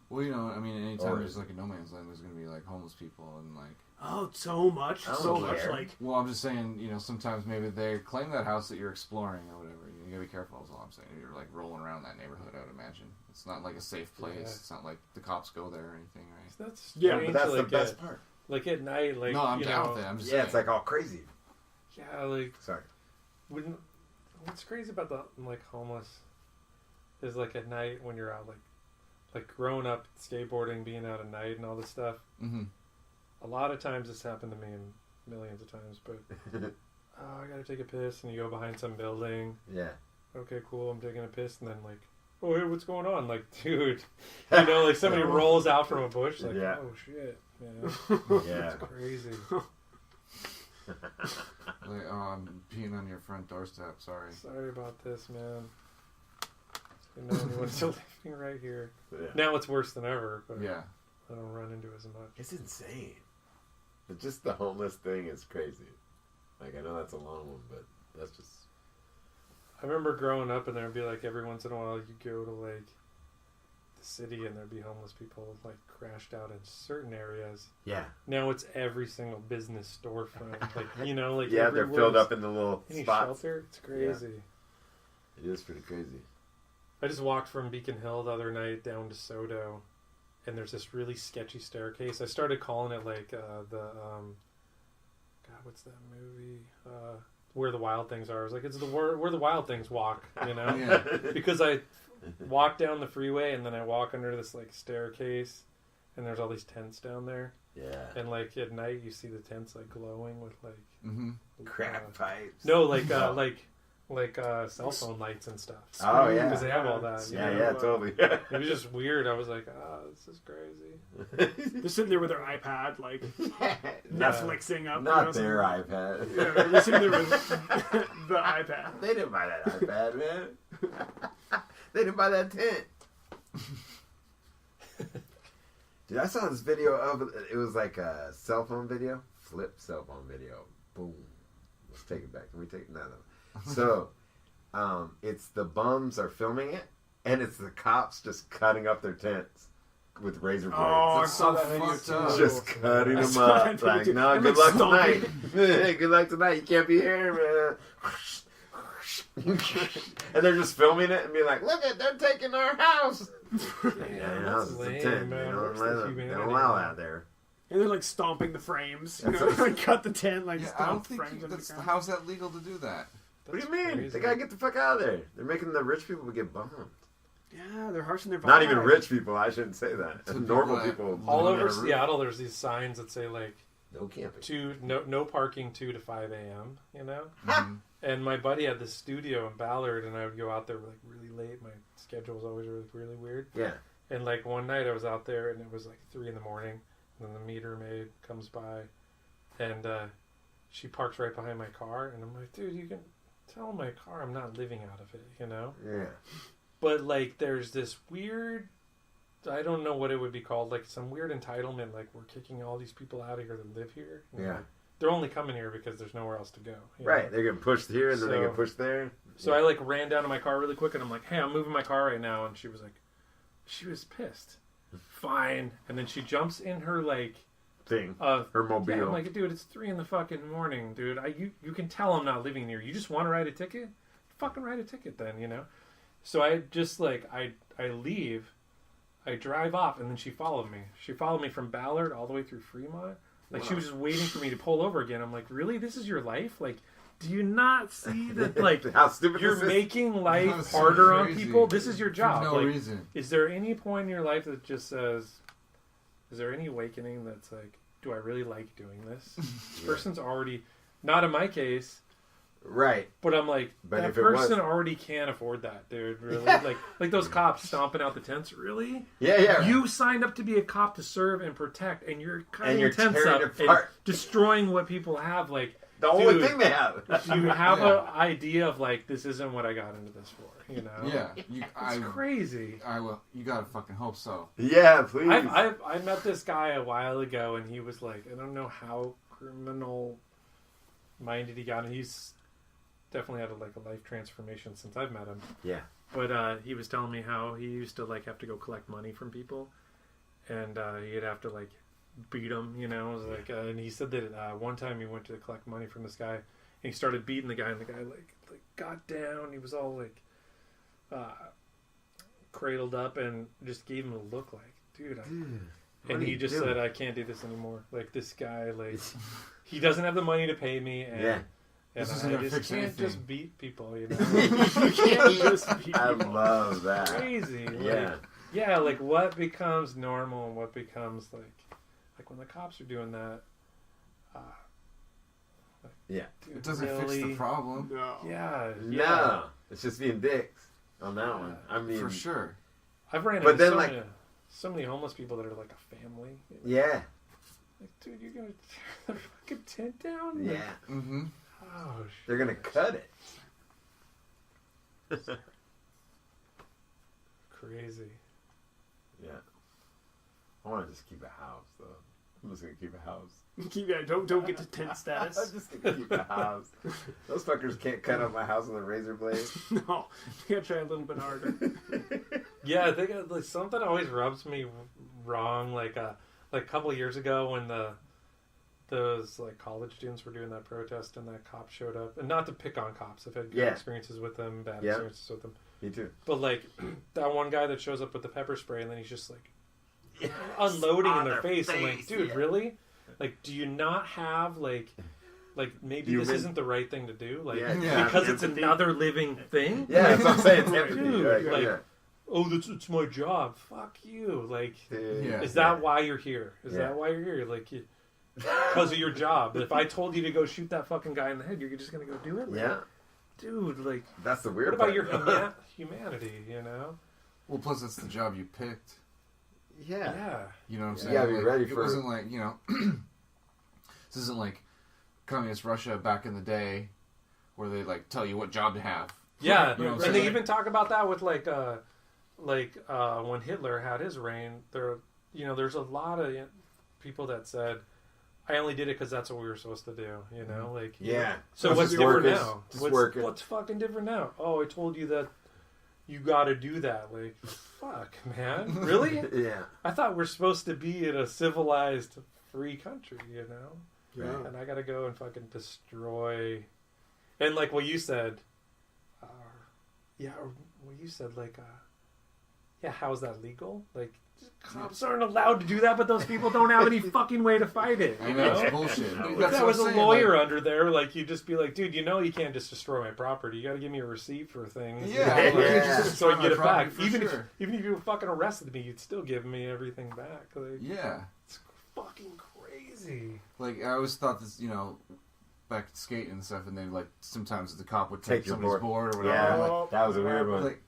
Well, I mean, anytime Or- there's like a no man's land, there's going to be like homeless people and like. Oh, so much, I don't so much. care. Like Well, I'm just saying, sometimes maybe they claim that house that you're exploring or whatever. You gotta be careful, is all I'm saying. You're like rolling around that neighborhood, I would imagine. It's not like a safe place. Yeah. It's not like the cops go there or anything, right? That's Yeah, strange, But that's the like best part. Like at night, like no, I'm down with it. I'm just Yeah, saying. it's like all crazy. yeah, like Sorry. what's crazy about the like homeless is like at night when you're out like like growing up, skateboarding, being out at night, and all this stuff. Mm-hmm. A lot of times this happened to me, and millions of times. But I gotta take a piss, and you go behind some building. Yeah. Okay, cool. I'm taking a piss, and then like, oh, hey, what's going on? Like, dude, you know, like somebody rolls out from a bush. Like, Yeah. oh shit, man, Yeah. it's crazy. Like, oh, I'm peeing on your front doorstep. Sorry. Sorry about this, man. You know, anyone's still living right here. Yeah. Now it's worse than ever, but Yeah. I don't run into it as much. It's insane. But just the homeless thing is crazy. Like, I know that's a long one, but that's just... I remember growing up, and there'd be like every once in a while you go to like the city, and there'd be homeless people like crashed out in certain areas. Yeah. Now it's every single business storefront, like you know, like Yeah, they're filled up in the little any spots. shelter. It's crazy. It is pretty crazy. I just walked from Beacon Hill the other night down to Sodo, and there's this really sketchy staircase. I started calling it like God, what's that movie? Where the Wild Things Are. I was like, it's where the wild things walk, you know? Yeah. Because I walk down the freeway and then I walk under this like staircase, and there's all these tents down there. Yeah. And like at night you see the tents like glowing with like Mm-hmm. Crack pipes. no, like cell phone lights and stuff. Oh, yeah. Because they have all that. you Yeah, know? yeah, totally. It was just weird. I was like, this is crazy. They're sitting there with their iPad, like Netflixing up. Not you know, their iPad. Yeah, they're sitting there with the iPad. They didn't buy that iPad, man. They didn't buy that tent. Dude, I saw this video of it. Was like a cell phone video. Flip cell phone video. Boom. Let's take it back. Can we take it? No. So, it's the bums are filming it, and it's the cops just cutting up their tents with razor blades. Oh, I That's saw so that video fucked too. up. Just cutting I them saw up. that video Like, too. no, And good like luck tonight. stomping. Good luck tonight. You can't be here, man. And they're just filming it and being like, look at, they're taking our house. Yeah, that's house is a lame, tent. man. They Where's the don't humanity? allow that there. And they're like stomping the frames. You That's know, what- like cut the tent, like Yeah, I stomp don't the think frames. that's, on the ground. how's that legal to do that? What do you mean? crazy. They gotta get the fuck out of there. They're making the rich people get bummed. Yeah, they're harshing their vibe. Not even rich people. I shouldn't say that. To Normal people people. All live over on a roof. Seattle, there's these signs that say like No camping. no parking 2 to 5 a.m. You know. Mhm. And my buddy had this studio in Ballard, and I would go out there like really late. My schedule was always really weird. Yeah. And like one night I was out there, and it was like 3 a.m. And then the meter maid comes by, and she parks right behind my car, and I'm like, dude, you can tell my car I'm not living out of it, you know. Yeah. But like, there's this weird, I don't know what it would be called, like some weird entitlement, like we're kicking all these people out of here that live here. And Yeah. like, they're only coming here because there's nowhere else to go. you Right. know? They're getting pushed here and then they So- get pushed there. So I like ran down to my car really quick, and I'm like, hey, I'm moving my car right now. And she was pissed. Fine. And then she jumps in her like Thing. her Her mobile. Yeah, I'm like, dude, it's 3 a.m, dude. You can tell I'm not living here. You just want to write a ticket? Fucking write a ticket then, you know? So I just like I leave, I drive off, and then she followed me. She followed me from Ballard all the way through Fremont. Like she was just waiting for me to pull over again. I'm like, really? This is your life? Like, do you not see that like How stupid you're this is? making life That's so harder on crazy. people? This is your job. For no like, reason. is there any point in your life that just says, is there any awakening that's like, do I really like doing this? This person's already, not in my case, Right. but I'm like, But that if it was- person already can't afford that, dude. Really? like those cops stomping out the tents. Really? Yeah, yeah. You signed up to be a cop to serve and protect, and you're cutting you're tents tearing up it and apart. destroying what people have. Like, the only dude, thing they have. do you have Yeah. an idea of like, this isn't what I got into this for? You know? Yeah. It's crazy. I will. You gotta fucking hope so. Yeah, please. I met this guy a while ago, and he was like, I don't know how criminal minded he got, and he's definitely had a life transformation since I've met him. Yeah. But he was telling me how he used to like have to go collect money from people, and he'd have to like beat them, you know. It was like, and he said that one time he went to collect money from this guy, and he started beating the guy, and the guy like got down. He was all like cradled up and just gave him a look like, dude. What And are he you just doing? said, I can't do this anymore. Like, this guy, like, he doesn't have the money to pay me, and, Yeah. and This isn't I gonna just fix can't anything. just beat people, you know? You can't just beat I people. love that. Crazy. Yeah. Like, Yeah, like what becomes normal and what becomes like when the cops are doing that. Yeah. Dude, It doesn't fix the problem. No. Yeah. No, it's just being dicks on that one. I mean, For sure. I've ran But into then, so many homeless people that are like a family. yeah, Like, dude, you're gonna tear the fucking tent down? yeah. Like, Mm-hmm. oh, shit. They're gonna cut it. Crazy. Yeah. I want to just keep a house, though. I'm just gonna keep a house. Don't get to tent I'm status. just gonna keep a house. Those fuckers can't cut up my house with a razor blade. No, you gotta try a little bit harder. Yeah, I think like something always rubs me wrong. Like a couple of years ago when those like college students were doing that protest and that cop showed up, and not to pick on cops, I've had good experiences with them, bad experiences with them. Me too. But like that one guy that shows up with the pepper spray and then he's just like unloading in their face. I'm like, dude, really? Like, do you not have like maybe this isn't the right thing to do? Like, because it's another living thing. Yeah, that's what I'm saying. It's empathy. Dude, like, yeah. oh, it's my job. Fuck you. Like, Yeah. is that why you're here? Is that why you're here? Like, because of your job. If I told you to go shoot that fucking guy in the head, you're just gonna go do it? Like, Yeah. dude, like, That's the weird what about part. your humanity? You know? Well, plus it's the job you picked. Yeah. Yeah. You know what I'm saying? You gotta be Like, ready it for it. wasn't like, this isn't like communist Russia back in the day where they like tell you what job to have. Yeah, You know what I'm and saying? they even talk about that with like when Hitler had his reign. There's a lot of people that said, "I only did it because that's what we were supposed to do." You know, like Yeah. So Just what's different workers, now? just working. What's fucking different now? Oh, I told you that you got to do that. Like, fuck, man, really? Yeah. I thought we're supposed to be in a civilized, free country. You know. Yeah. And I gotta go and fucking destroy, and like what you said, how's that legal? Like, cops aren't allowed to do that, but those people don't have any fucking way to fight it. I You know, know? it's bullshit. If That's that what was I'm a saying, lawyer like, under there, like you'd just be like, dude, you know you can't just destroy my property. You got to give me a receipt for things. you yeah, know? you Like, can't just so I destroy can get my it back. property for sure. Even if you fucking arrested me, you'd still give me everything back. Like, Yeah. it's fucking crazy. Like, I always thought this, back skating and stuff, and then, like, sometimes the cop would Take take your somebody's board. board or whatever. Yeah. I'm like, That was a weird one. like,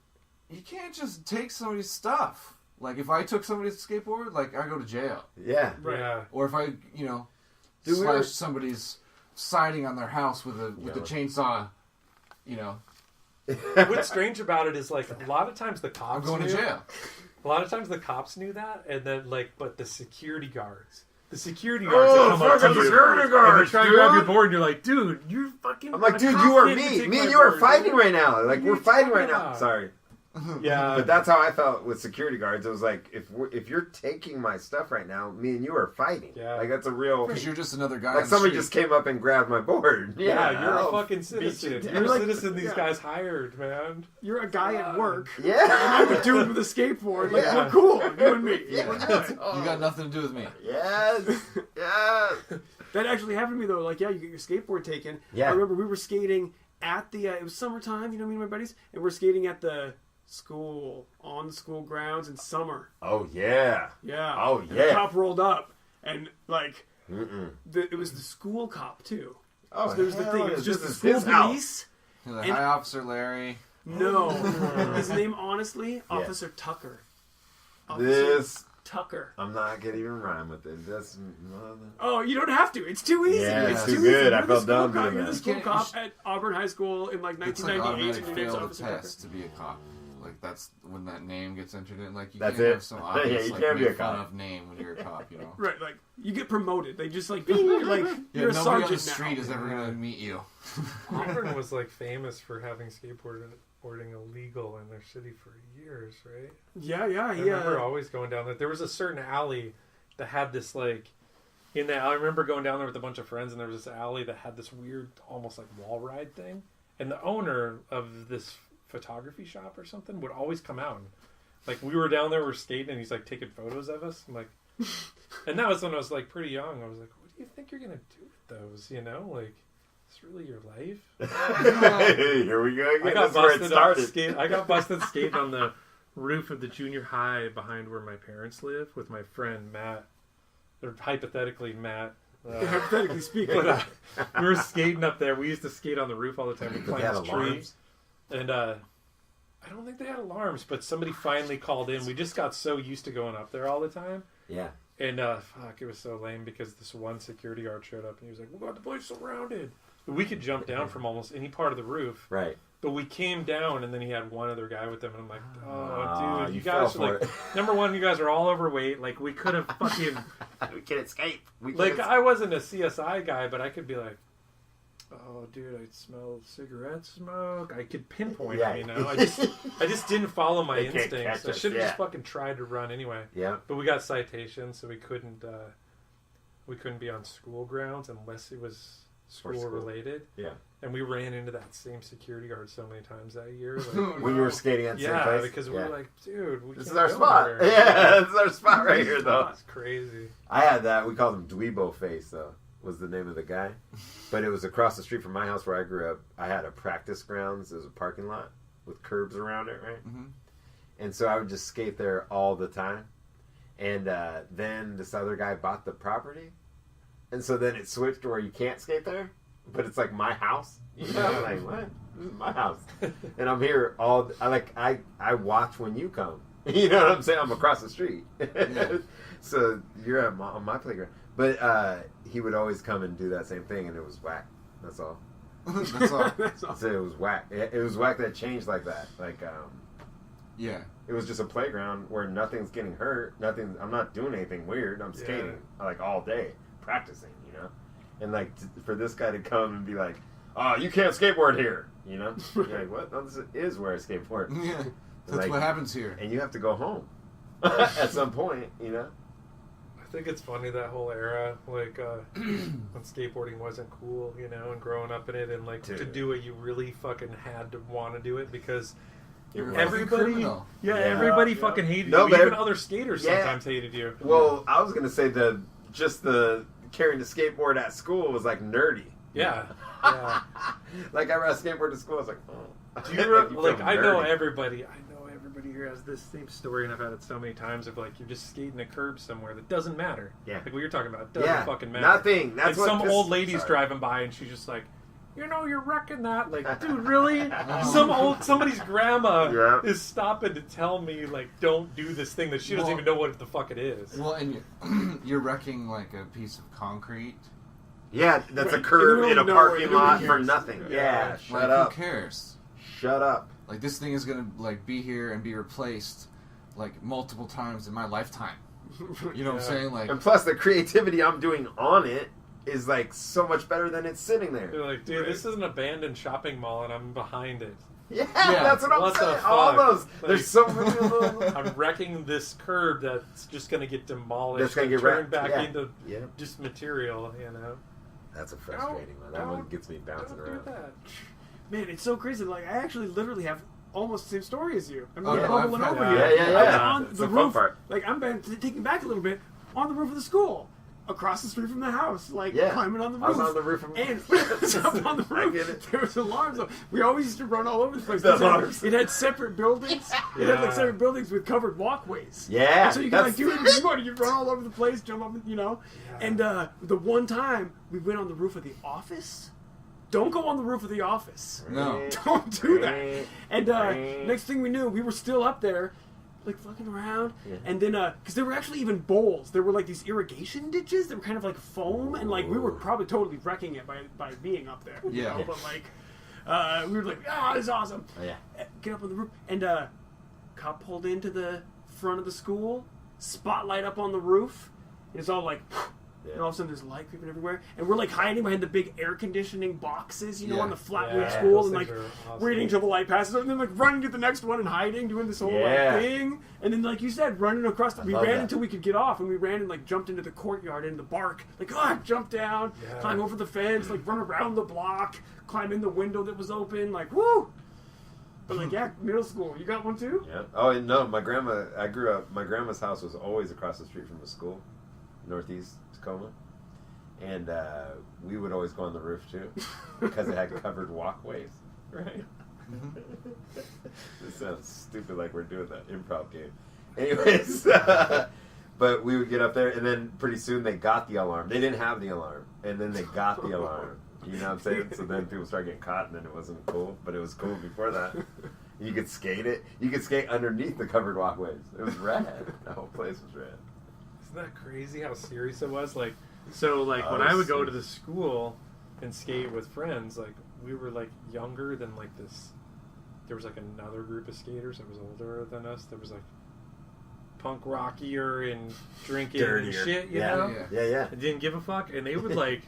you can't just take somebody's stuff. Like, if I took somebody's skateboard, like, I go to jail. Yeah. Right. Yeah. Or if I, Dude, we slash were- somebody's siding on their house with the chainsaw, What's strange about it is like a lot of times the cops I'm going to knew- jail. A lot of times the cops knew that, and then but the security guards that come up fucking to you, security and guards, they try to grab your dude. board, and you're like, dude, you're fucking. I'm like, a dude, cop you are can't me. take Me my and you are board, fighting dude." right now. Like, What are we're you fighting talking right now. about? Sorry. Yeah, But that's how I felt with security guards. It was like, if you're taking my stuff right now, me and you are fighting. Yeah. Like, that's a real... Because you're just another guy. Like, on the somebody street. just came up and grabbed my board. yeah, you're a I'll fucking beat citizen. you You're down. a like- citizen. These yeah. guys hired, man. You're a guy at work. And Yeah. I'm a dude with a skateboard. Like, Yeah. we're cool. You and me. Yeah. We're good. You got nothing to do with me. Yes. Yes. That actually happened to me, though. Like, yeah, you get your skateboard taken. Yeah. I remember we were skating at the... it was summertime, me and my buddies. And we're skating at the school, on the school grounds in summer. Oh, yeah. Yeah. Oh, And yeah. the cop rolled up. And, like, Mm-mm. it was the school cop, too. Oh, So there's the hell thing. yeah. It was just the This is school his house. police. You're like, And- hi, Officer Larry. No. His name, honestly, Officer Tucker. Officer This... Tucker. I'm not going to even rhyme with it. That's... Oh, you don't have to. It's too easy. Yeah, it's it's too too good. easy. I You're the felt school dumb cop. doing You're that. the school You cop can't- at Auburn High School in like It's like 1998, automatic and your name's failed Officer test Tucker. to be a cop. Like, that's when that name gets entered in. Like, you That's can't it. have some Yeah, obvious, you like, can't be make a fun cop. of name when you're a cop, Right, like you get promoted. They just like, you're Yeah, a nobody sergeant on the street now. is ever going to meet you. Auburn was like famous for having skateboarding illegal in their city for years, right? Yeah, I remember always going down there. There was a certain alley that had this like I remember going down there with a bunch of friends, and there was this alley that had this weird, almost like wall ride thing. And the owner of this photography shop or something would always come out. And, like, we were down there, we were skating, and he's like taking photos of us. I'm like, and that was when I was like pretty young. I was like, what do you think you're gonna do with those? You know, like, it's really your life. Here we go again. I got That's where it busted started. I got busted skating on the roof of the junior high behind where my parents live with my friend Matt. Or hypothetically Matt. Hypothetically speaking. But, we were skating up there. We used to skate on the roof all the time. We But they climbed had this tree. alarms? And I don't think they had alarms, but somebody finally called in. We just got so used to going up there all the time. Yeah. And fuck, it was so lame because this one security guard showed up and he was like, "We got the place surrounded." But we could jump down from almost any part of the roof. Right. But we came down and then he had one other guy with him and I'm like, Aw, dude, you fell guys are for like, it. number one, you guys are all overweight. Like we could have fucking We can escape. like I wasn't a CSI guy, but I could be like, oh, dude, I smell cigarette smoke. I could pinpoint Yeah. it, you know. I just didn't follow my They can't instincts. catch I us, should have yeah. just fucking tried to run anyway. Yeah. But we got citations, so we couldn't be on school grounds unless it was school related. Yeah. And we ran into that same security guard so many times that year. Like, When you were skating at the same yeah, place? because we were like, dude, we this can't is our go spot. anywhere. Yeah, this is our spot right here, though. It's crazy. I had that. We called him Dweebo Face, though, was the name of the guy. But it was across the street from my house where I grew up. I had a practice grounds. It was a parking lot with curbs around it, right? Mm-hmm. And so I would just skate there all the time. And then this other guy bought the property. And so then it switched to where you can't skate there. But it's like my house. You know, I'm like, what? This is my house. And I'm here I watch when you come. You know what I'm saying? I'm across the street. Yeah. So you're on my playground. But he would always come and do that same thing, and it was whack. That's all. That's all. That's all. So it was whack. It was whack that changed like that. Like, Yeah. it was just a playground where nothing's getting hurt. I'm not doing anything weird. I'm skating like all day, practicing, you know? And like for this guy to come and be like, "Oh, you can't skateboard here," you know? You're like, what? No, this is where I skateboard. Yeah. That's Like, what happens here. and you have to go home at some point, you know? I think it's funny that whole era, like when skateboarding wasn't cool, you know, and growing up in it, and like to Dude. do it, you really fucking had to want to do it because You're a everybody, criminal. everybody Yeah. fucking hated No, you. but Even other skaters yeah. sometimes hated you. Well, I was gonna say the carrying the skateboard at school was like nerdy. Yeah, yeah. Like I rode a skateboard to school. I was like, oh. Do you You like? feel I know nerdy. everybody. I know everybody here has this same story, and I've had it so many times of like you're just skating a curb somewhere that doesn't matter. Yeah. Like what you're talking about doesn't Yeah, fucking matter. nothing. That's and what some pisses- old lady's sorry. driving by, and she's just like, you know, you're wrecking that. Like, dude, really? Somebody's grandma Yeah. is stopping to tell me like, don't do this thing that she doesn't Well- even know what the fuck it is. Well, and you're wrecking like a piece of concrete. Yeah, that's a Right. curb You in a don't know parking what- lot who for cares? nothing. Yeah. Yeah, Like, shut up. Who cares? Shut up. Like this thing is gonna like be here and be replaced like multiple times in my lifetime. You know what I'm Yeah. saying? Like And plus, the creativity I'm doing on it is like so much better than it's sitting there. They're like, dude, this is an abandoned shopping mall, and I'm behind it. Yeah, Yeah. that's what I'm What the saying. All fuck? those. Like- There's so many of them. I'm wrecking this curb that's just gonna get demolished. That's gonna and get turned wrecked, back yeah. into Yeah, just material, you know. that's a frustrating one. That one gets me bouncing Don't do around. that. Man, it's so crazy. Like, I actually literally have almost the same story as you. I'm Oh, like yeah, bubbling I've over had- here. Yeah, yeah, yeah. I'm on It's the the fun roof. part. Like, I'm taking back a little bit on the roof of the school, across the street from the house. Like, Yeah. climbing on the I roof. was on the roof of And when I was up on the I roof, get it. there was alarms. We always used to run all over the place. The It had- alarms. It had separate buildings. It had like separate buildings with covered walkways. Yeah, And so you can like that's- do it. You run all over the place, jump up, you know. And the one time we went on the roof of the office. Don't go on the roof of the office. No. Don't do that. And next thing we knew, we were still up there, like fucking around. Yeah. And then, because there were actually even bowls. There were like these irrigation ditches that were kind of like foam, and like we were probably totally wrecking it by being up there. you Yeah. know? But like, we were like, this is awesome. Oh, yeah. Get up on the roof, and cop pulled into the front of the school, spotlight up on the roof, and it's all like. And all of a sudden, there's light creeping everywhere, and we're like hiding behind the big air conditioning boxes, you know, Yeah. on the flat Yeah, roof school, those and like things are awesome. waiting until the light passes, and then like running to the next one and hiding, doing this whole Yeah. like thing, and then like you said, running across. We love ran that. until we could get off, and we ran and like jumped into the courtyard in the bark, like jump down, Yeah. climb over the fence, like run around the block, climb in the window that was open, like woo. But like yeah, middle school, you got one too? Yeah. Oh and no, my grandma. I grew up. My grandma's house was always across the street from the school, Northeast Tacoma, and we would always go on the roof too because it had covered walkways. Right. This sounds stupid, like we're doing that improv game. Anyways, but we would get up there, and then pretty soon they got the alarm. They didn't have the alarm, and then they got the alarm. You know what I'm saying? So then people started getting caught, and then it wasn't cool. But it was cool before that. You could skate it. You could skate underneath the covered walkways. It was rad. The whole place was rad. Isn't that crazy how serious it was? Like, so like when Oh, I would go serious. to the school and skate with friends, like we were like younger than like this. There was like another group of skaters that was older than us. There was like punk rockier and drinking and shit, you know? Yeah. I didn't give a fuck, and they would like,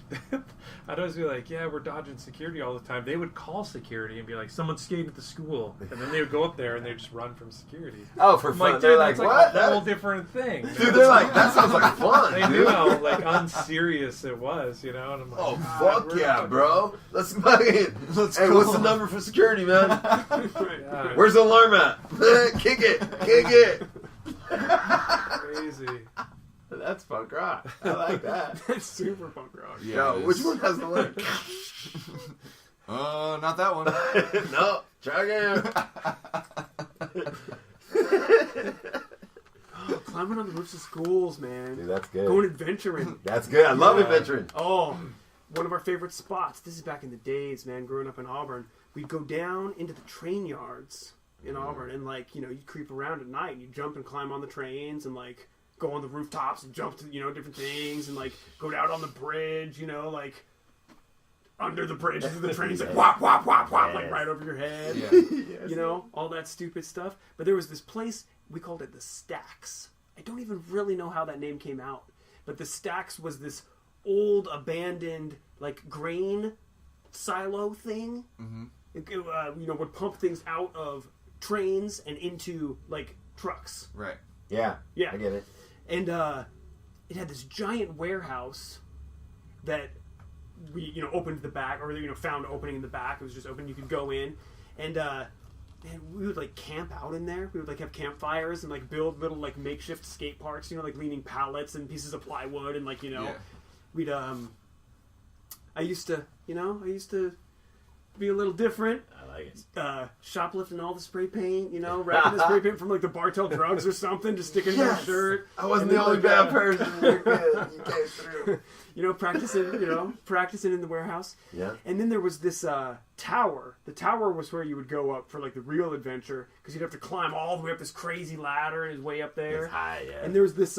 I'd always be like, yeah, we're dodging security all the time. They would call security and be like, someone's skating at the school, and then they would go up there and they'd just run from security. Oh, for I'm fun. like, They're dude, like, that's what? like a whole different thing. Dude, they're like, that sounds like fun, They dude. knew how like unserious it was, you know? And I'm like, Oh, God, fuck we're yeah, fucking- bro. Let's fucking... Let's Hey, go. what's the number for security, man? Yeah, Where's the alarm at? Kick it. Kick it. crazy. That's punk rock. I like that. That's super punk rock. Yeah, Yo, it which is. one has the link? Not that one. No, try again. Oh, climbing on the roofs of schools, man. Dude, that's good. Going adventuring. That's good. I love Yeah. adventuring. Oh, one of our favorite spots. This is back in the days, man. Growing up in Auburn, we'd go down into the train yards in Auburn, and like you'd creep around at night, and you'd jump and climb on the trains, and like go on the rooftops and jump to different things, and like go down on the bridge, like under the bridges of the trains, like whop whop whop whop, like right over your head. Yeah. All that stupid stuff. But there was this place, we called it the Stacks. I don't even really know how that name came out, but the Stacks was this old abandoned like grain silo thing. Mm-hmm. It, would pump things out of trains and into like trucks. Right. Yeah. Yeah. I get it. And it had this giant warehouse that we opened the back, or found opening in the back. It was just open. You could go in, and we would like camp out in there. We would like have campfires and like build little like makeshift skate parks. Like leaning pallets and pieces of plywood, and like Yeah. we'd I used to be a little different. I like it. Shoplifting all the spray paint, wrapping the spray paint from like the Bartell drugs or something, just sticking it in my shirt. I wasn't And the then, only like, bad person. You're good. You came through. practicing in the warehouse. Yeah. And then there was this tower. The tower was where you would go up for like the real adventure, because you'd have to climb all the way up this crazy ladder and his way up there. It's high, yeah. And there was this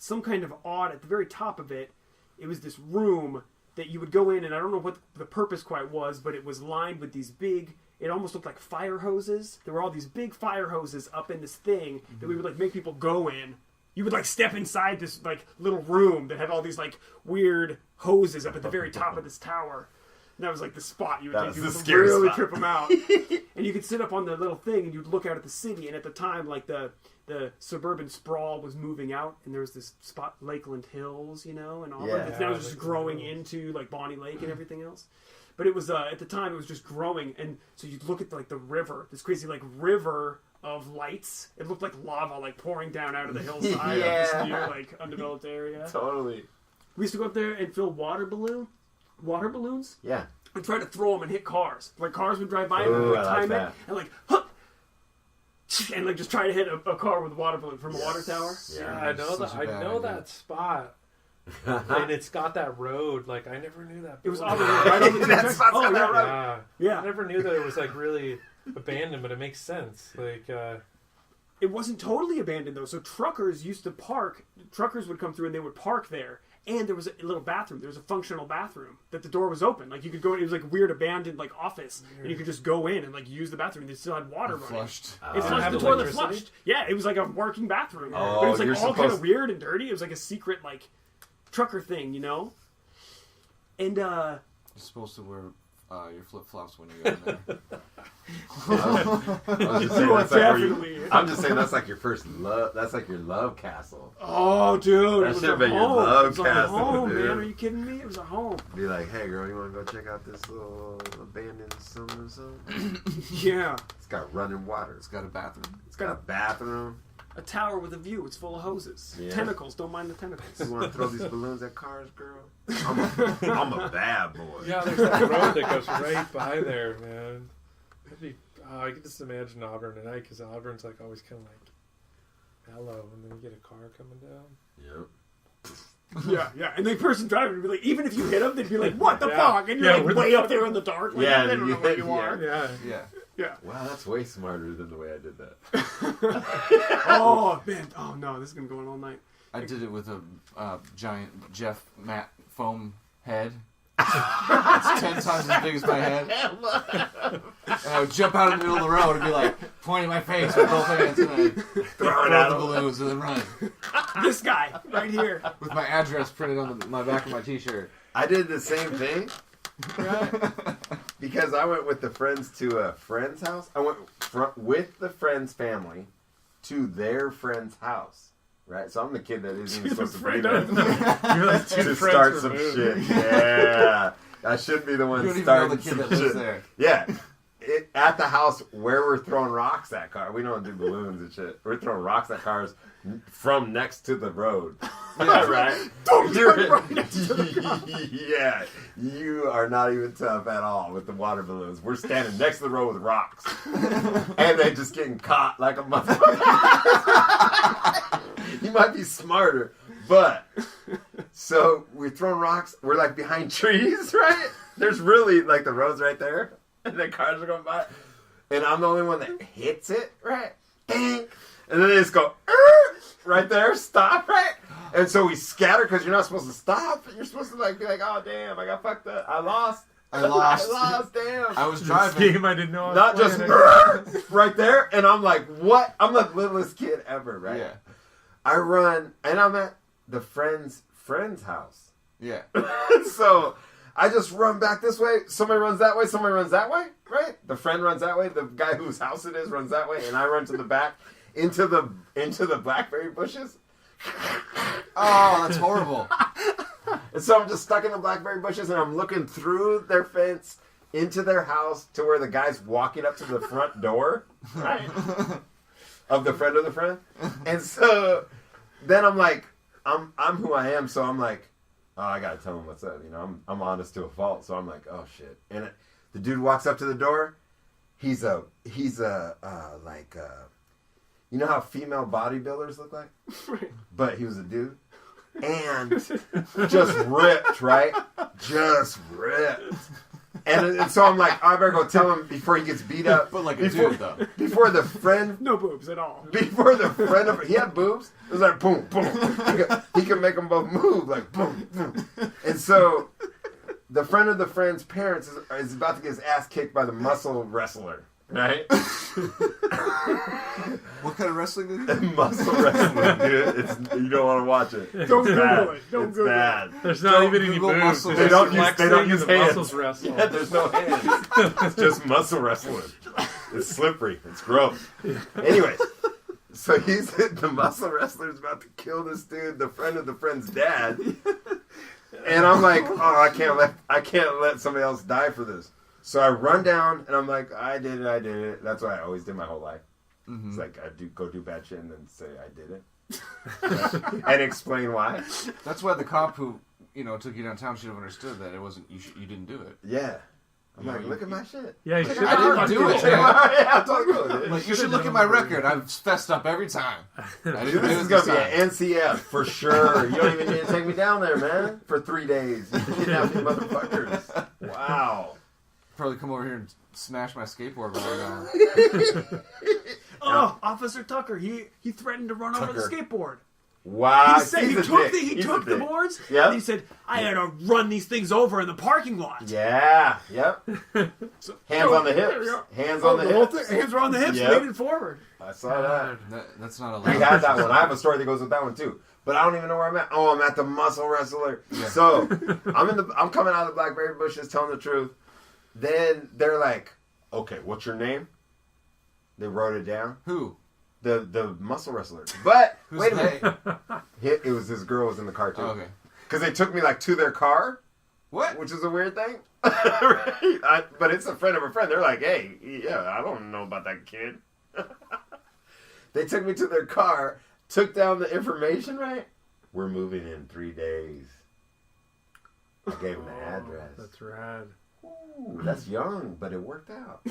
some kind of odd at the very top of it. It was this room that you would go in, and I don't know what the purpose quite was, but it was lined with these big. It almost looked like fire hoses. There were all these big fire hoses up in this thing that we would like make people go in. You would like step inside this like little room that had all these like weird hoses up at the very top of this tower. And that was like the spot you would That take was people the to scary really spot. trip them out. And you could sit up on the little thing and you'd look out at the city. And at the time, like the suburban sprawl was moving out, and there was this spot, Lakeland Hills, and all that. Yeah. That was just growing into like Bonnie Lake and everything else. But it was at the time it was just growing, and so you'd look at like the river, this crazy like river of lights. It looked like lava like pouring down out of the hillside of this Yeah. new like undeveloped area. Totally. We used to go up there and fill water balloons, Yeah. and try to throw them and hit cars. Like cars would drive by and Ooh, like, I like time that. it and like huh, and like just try to hit a car with a water balloon from a water tower. Yeah. I know Such that. a I bad know idea. that spot, and it's got that road. Like I never knew that. It was before. right on the That spot's oh got that yeah, road. Yeah. I yeah. never knew that it was like really abandoned, but it makes sense. Like It wasn't totally abandoned though. So truckers used to park. Truckers would come through and they would park there. And there was a little bathroom. There was a functional bathroom that the door was open. Like you could go. It was like a weird abandoned like office, and you could just go in and like use the bathroom. They still had water running. Flushed. It's Did it not have the toilet electricity? flushed. Yeah, it was like a working bathroom. Oh, but it was like you're all kind of supposed- weird and dirty. It was like a secret like trucker thing, And You're supposed to wear your flip flops when you go in there. I'm just saying You are that's like where definitely- I'm just saying that's like your first love. That's like your love castle. oh, dude, That it was should've a been your home. love It was a castle, home, dude. man. Are you kidding me? It was a home. Be like, hey girl, you want to go check out this little abandoned something? Yeah, It's got running water. It's got a bathroom. It's got a bathroom. a tower with a view. It's full of hoses. Yeah. Tentacles. Don't mind the tentacles. You want to throw these balloons at cars, girl? I'm a bad boy. yeah, there's that road that goes right by there, man. I can just imagine Auburn at night because Auburn's like always kind of like hello, and then you get a car coming down. Yep. Yeah. And the person driving would be like, even if you hit them, they'd be like, what the Yeah. fuck? And you're Yeah, like way up there in the dark. Like, Yeah, they don't know where you yeah. are. Yeah. Yeah. Wow, that's way smarter than the way I did that. Oh, man. Oh, no. This is going to go on all night. I did it with a giant Jeff Matt foam head. It's 10 times as big as my head. And I would jump out in the middle of the road and be like, pointing my face with both hands, and I'd throw it out the balloons and then run. This guy, right here. With my address printed on my back of my t-shirt. I did the same thing. Right? Because I went with the friends to a friend's house. I went with the friend's family to their friend's house. Right? So I'm the kid that isn't even supposed to be there. You're like To start some shit. Yeah. I should be the one You don't even know starting the kid some that lives shit. there. Yeah. At the house where we're throwing rocks at cars. We don't do balloons and shit. We're throwing rocks at cars from next to the road. Yeah, right? Don't You're turn right next to the car. Yeah. You are not even tough at all with the water balloons. We're standing next to the road with rocks. And they're just getting caught like a motherfucker. You might be smarter, but so we're throwing rocks. We're like behind trees, right? There's really like the road's right there, and the cars are going by, and I'm the only one that hits it, right? And then they just go right there, stop, right? And so we scatter because you're not supposed to stop. You're supposed to like be like, oh damn, I got fucked up. I lost. I lost. Damn. I was This driving. game I didn't know. I was Not playing. just right there, and I'm like, what? I'm the littlest kid ever, right? Yeah. I run, and I'm at the friend's house. Yeah. So I just run back this way. Somebody runs that way. Somebody runs that way. Right? The friend runs that way. The guy whose house it is runs that way, and I run to the back into the blackberry bushes. Oh, that's horrible. And so I'm just stuck in the blackberry bushes, and I'm looking through their fence into their house to where the guy's walking up to the front door. Right? Of the friend of the friend. And so then I'm like, I'm who I am, so I'm like, oh, I gotta tell him what's up. You know, I'm honest to a fault. So I'm like, oh shit. And the dude walks up to the door. He's a you know how female bodybuilders look like? Right. But he was a dude. And just ripped, right? Just ripped. And so I'm like, I better go tell him before he gets beat up. But like a dude, though. Before the friend No boobs at all. Before the friend of he had boobs. It was like boom, boom. He could make them both move like boom, boom. And so the friend of the friend's parents is about to get his ass kicked by the muscle wrestler, right? What kind of wrestling is it? Muscle wrestling, dude. You don't want to watch it. Don't It's Google bad. it. Don't It's Google bad. There's not Don't even any Google boobs. muscle It's They just don't use flexing hands. and the muscles wrestle. Yeah, there's no hands. It's just muscle wrestling. It's slippery. It's gross. Anyway, so the muscle wrestler's about to kill this dude, the friend of the friend's dad. And I'm like, oh, I can't let somebody else die for this. So I run down and I'm like, I did it. That's what I always did my whole life. Mm-hmm. It's like I go do bad shit and then say I did it. And explain why. That's why the cop who took you downtown should have understood that it wasn't you didn't do it. Yeah. I'm No, like, you- look at my shit. Yeah, you Look should at I my didn't do it, shit. man. Yeah, totally. Like, you should look at my record. I've fessed up every time. I didn't Dude, do this it is this gonna time. be an NCF for sure. You don't even need to take me down there, man. For 3 days, you kidnap me, motherfuckers. Wow. Probably come over here and smash my skateboard right now. Oh, Officer Tucker, he threatened to run over the Tucker. skateboard. Wow. He said he He's a took dick. he He's took a the dick. boards, Yep. and he said, I had to run these things over in the parking lot. Yeah. Yep. So- Hands on the There hips. you go. Hands Oh, on the the whole hips. thing, hands were on the hips, Yep. leaning forward. I saw that. That's not allowed. We had that one. I have a story that goes with that one too. But I don't even know where I'm at. Oh, I'm at the muscle wrestler. Yeah. So I'm coming out of the blackberry bushes telling the truth. Then they're like, okay, what's your name? They wrote it down. Who? The muscle wrestler. But Who's wait a they? minute. It was this girl was in the car too. Oh, okay. Because they took me like to their car, What? which is a weird thing. Right? But it's a friend of a friend. They're like, hey, yeah, I don't know about that kid. They took me to their car, took down the information, right? We're moving in 3 days. I gave them the address. That's rad. Ooh, that's young, but it worked out.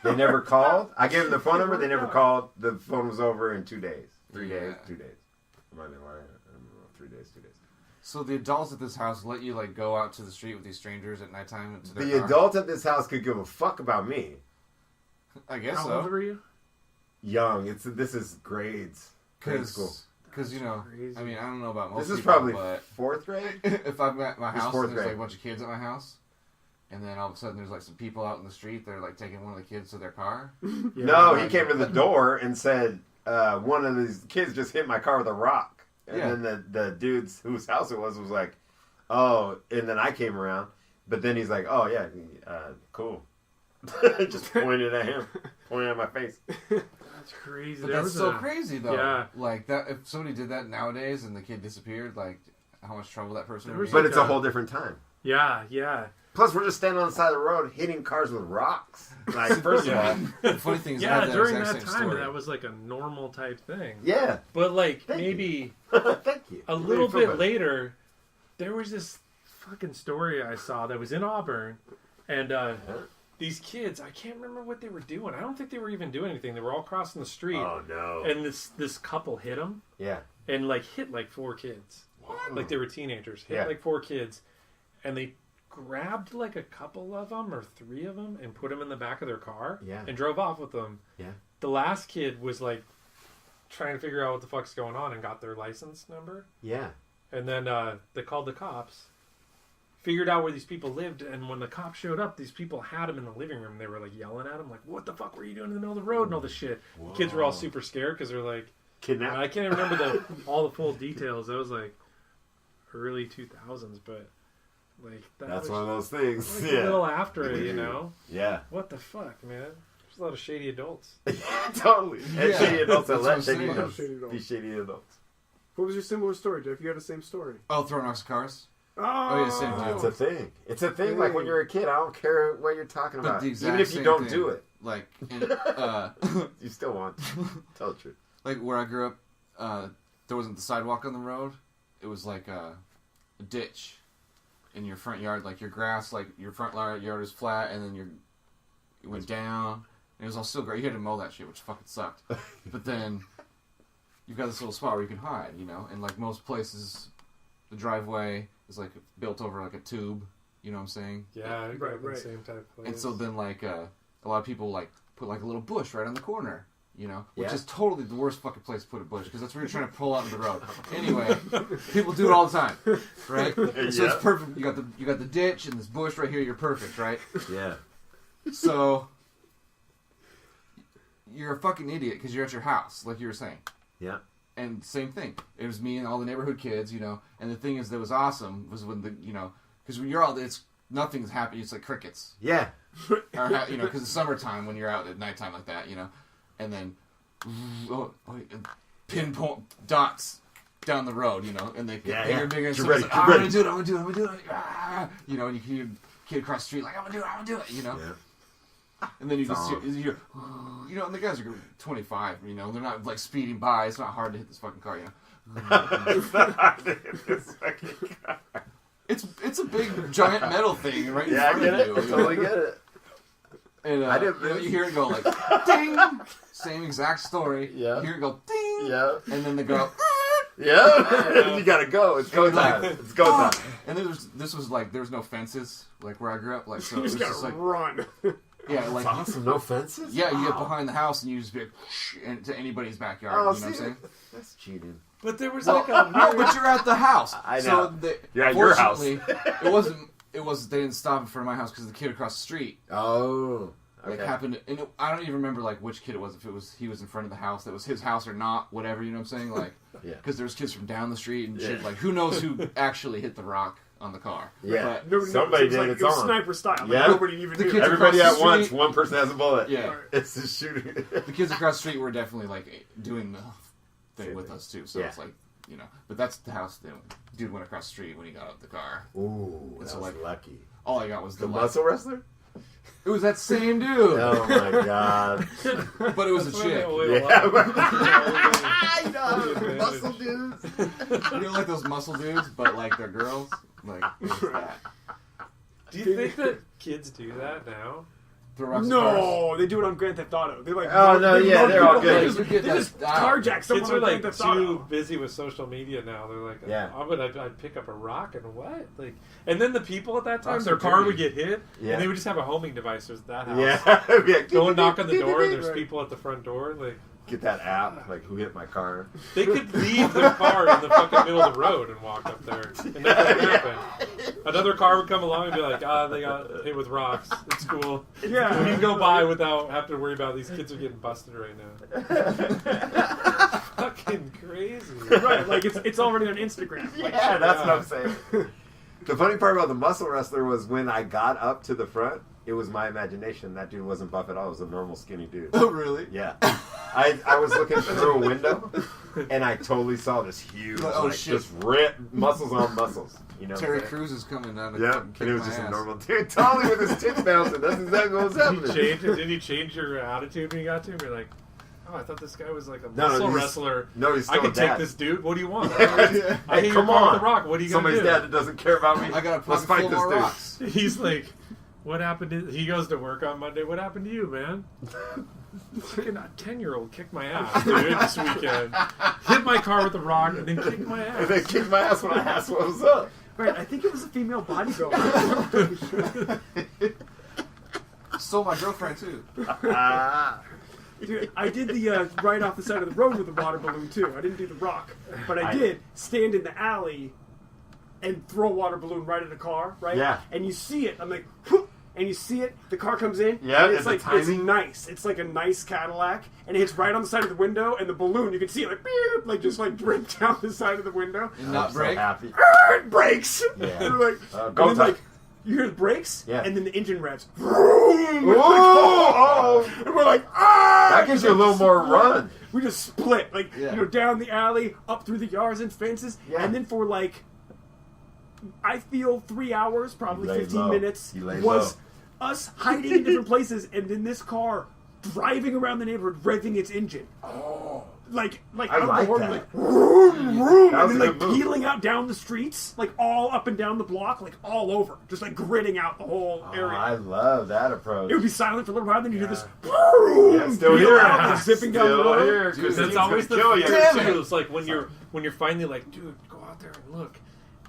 They never called. I gave them the phone number. They never called. The phone was over in 2 days. 3 days. 2 days. I don't know, 3 days. 2 days. So the adults at this house let you like go out to the street with these strangers at nighttime? To their The car? adults at this house could give a fuck about me. I guess How so. old were you? Young. This is grades. Grade school. Because, you know, crazy. I mean, I don't know about most This is people, probably but 4th grade. if I'm at my It's house fourth and there's like grade. a bunch of kids at my house, and then all of a sudden there's like some people out in the street, they're like taking one of the kids to their car. Yeah. No, he came to the door and said, one of these kids just hit my car with a rock. And Yeah. then the dudes whose house it was like, oh, and then I came around. But then he's like, oh, yeah, cool. Just pointed at him, pointed at my face. That's crazy. But There that's was so a- crazy, though. Yeah. Like, that if somebody did that nowadays and the kid disappeared, like, how much trouble that person There would was be. But it's a whole different time. Yeah, yeah. Plus, we're just standing on the side of the road hitting cars with rocks. Like, first of all, The funny thing is, I Yeah, had that during exact that same time, story. that was like a normal type thing. yeah. But like Thank you. maybe Thank you. a little bit later, there was this fucking story I saw that was in Auburn, and these kids, I can't remember what they were doing. I don't think they were even doing anything. They were all crossing the street, Oh, no. and this couple hit them Yeah. and like hit like 4 kids, like they were teenagers, hit Yeah. like 4 kids, and they grabbed like a couple of them or 3 of them and put them in the back of their car Yeah. and drove off with them. Yeah. The last kid was like trying to figure out what the fuck's going on and got their license number, Yeah. and then they called the cops, figured out where these people lived, and when the cops showed up, these people had him in the living room. They were like yelling at him like, what the fuck were you doing in the middle of the road and all this shit. The kids were all super scared because they're like, Kidnapped. I can't even remember all the full details. That was like early 2000s, but like That's was one of those things. like a Yeah. little after it, you know. Yeah. What the fuck, man? There's a lot of shady adults. Totally. And Yeah. shady adults that That's what let I'm shady saying. adults Shady adults. be shady adults. What was your similar story, Jeff? You had the same story. Oh, throwing rocks at cars? Oh, yeah, same deal. It's a thing. It's a thing. Like when you're a kid, I don't care what you're talking But about. the exact Even if you same don't thing. do it, Like, you still want to. Tell the truth. like where I grew up, there wasn't the sidewalk on the road. It was like a ditch in your front yard. Like your grass, like your front yard is flat, and then it went down. And it was all still great. You had to mow that shit, which fucking sucked. But then you've got this little spot where you can hide, you know. And like most places, the driveway is like built over like a tube. You know what I'm saying? Yeah, I grew up in right. the same type of place. And so then like a lot of people like put like a little bush right on the corner. You know, which Yeah. is totally the worst fucking place to put a bush because that's where you're trying to pull out into the road. Anyway, people do it all the time, right? So Yeah. it's perfect. You got the ditch and this bush right here. You're perfect, right? Yeah. So you're a fucking idiot because you're at your house, like you were saying. Yeah. And same thing. It was me and all the neighborhood kids, you know. And the thing is that was awesome was when because when you're all nothing's happening. It's like crickets. Yeah. Or, you know, because it's summertime when you're out at nighttime like that, you know, and then pinpoint dots down the road, you know, and they get bigger and bigger. And You're someone's ready. like, You're I'm ready. gonna do it. Ah! You know, and you hear a kid across the street like, I'm gonna do it, you know. Yeah. And then you just Song. hear, you know, and the guys are 25, you know, they're not like speeding by. It's not hard to hit this fucking car, you know. It's not hard to hit this fucking car. It's a big giant metal thing right in Yeah, I front get of it. you. I you know? totally get it. And I did you know, this. you hear it go like ding, same exact story. Yeah. You hear it go ding, Yeah. and then they go. Yeah. You gotta go. It's go time. It's go time. And then this was like there was no fences like where I grew up, like so You it was just just gotta like run. yeah, like It's awesome. No fences? yeah, you get Wow. behind the house and you just be into anybody's backyard. Oh, you know see, what I'm saying? that's cheating. but there was Well, like a no, but you're at the house. I So know. You're at your house. fortunately, it wasn't. They didn't stop in front of my house because the kid across the street Oh. like Okay. happened. And I don't even remember like which kid it was. If it was he was in front of the house, that was his house or not, whatever. You know what I'm saying? Like Yeah. because there was kids from down the street and shit. Yeah. Like who knows who actually hit the rock on the car? Yeah. But, Nobody Somebody knows. did, It it's was like, on. sniper style. Like, Yeah. nobody even The knew. kids Everybody across at the once. street- One person has a bullet. yeah. It's just shooting. The kids across the street were definitely like doing the thing with us too. So Yeah. it's like you know, but that's the house that dude went across the street when he got out of the car. Ooh, that So, was like, lucky. All I got was The the muscle wrestler? It was that same dude, Oh my god. but it was a chick. Yeah. You know, muscle dudes. You know, like those muscle dudes, but like they're girls. Like it was that. Do you think that kids do that now? Throw rocks at cars? No, they do it on Grand Theft Auto. They like. Oh, no, yeah, they're all good. They just carjack someone Kids on are like Grand Theft too Auto. busy with social media now. They're like, Yeah. I'd pick up a rock and what? Like, and then the people at that time, Rocks their are car dirty. would get hit, Yeah. and they would just have a homing device. There's that house. Yeah. Go and knock on the door, and there's Right. people at the front door. Like, Get that app, like, who hit my car? they could leave their car in the fucking middle of the road and walk up there, and nothing would happen. Another car would come along and be like, they got hit with rocks. It's cool. Yeah. We can go by without having to worry about these kids are getting busted right now. Fucking crazy. Right, like it's already on Instagram. Like, Yeah, that's what I'm saying. The funny part about the muscle wrestler was when I got up to the front, it was my imagination. That dude wasn't buff at all. It was a normal skinny dude. Oh, really? Yeah. I was looking through a window, and I totally saw this huge, Oh, like, shit. just ripped muscles on muscles. You know Terry what I'm saying? Crews is coming down to Yeah, fucking kick and it was my just a ass. normal dude. Totally with his tits bouncing. That's exactly what was happening. Did you change your attitude when you got to him? You're like, oh, I thought this guy was like a No, muscle he's- wrestler. No, he's I still can a take dad. this dude. What do you want? Yeah. I Hey, hit come your car on. with a rock. What are you gonna Somebody's do? dad that doesn't care about me. I got a Let's pocket fight full this more dude. rocks. He's like, what happened to... He goes to work on Monday. What happened to you, man? Fucking a 10-year-old kicked my ass, dude, this weekend. Hit my car with a rock and then kicked my ass. And they kicked my ass when I asked what was up. Right, I think it was a female bodybuilder. Stole my girlfriend, too. Dude, I did the ride off the side of the road with a water balloon too. I didn't do the rock, but I did stand in the alley and throw a water balloon right at a car, right? Yeah. And you see it. I'm like, whoop, and you see it. The car comes in. Yeah, and it's and like the it's timing. nice. It's like a nice Cadillac, and it hits right on the side of the window. And the balloon, you can see it like, beep, like just like drip down the side of the window. And not I'm so break. happy. It breaks. Yeah. And like, Go and then, time. like, you hear the brakes, Yeah. and then the engine revs. Vroom! Oh! And we're like, ah! That gives you a little more run. We just split, like, Yeah. down the alley, up through the yards and fences, Yeah. and then for like, I feel 3 hours, probably You laid 15 low. minutes, You laid was low. us hiding in different places, and then this car driving around the neighborhood, revving its engine. Oh. Like I out of like the horn, that. like vroom, vroom, That and was then a like good move. peeling out down the streets, like all up and down the block, like all over, just like gridding out the whole Oh, area. I love that approach. It would be silent for a little while, then you hear this Yeah, still peel here. out, like, zipping down the Still road. here, 'cause Because it's that's always the gonna kill fear you. too. It's like when you're finally like, dude, go out there and look.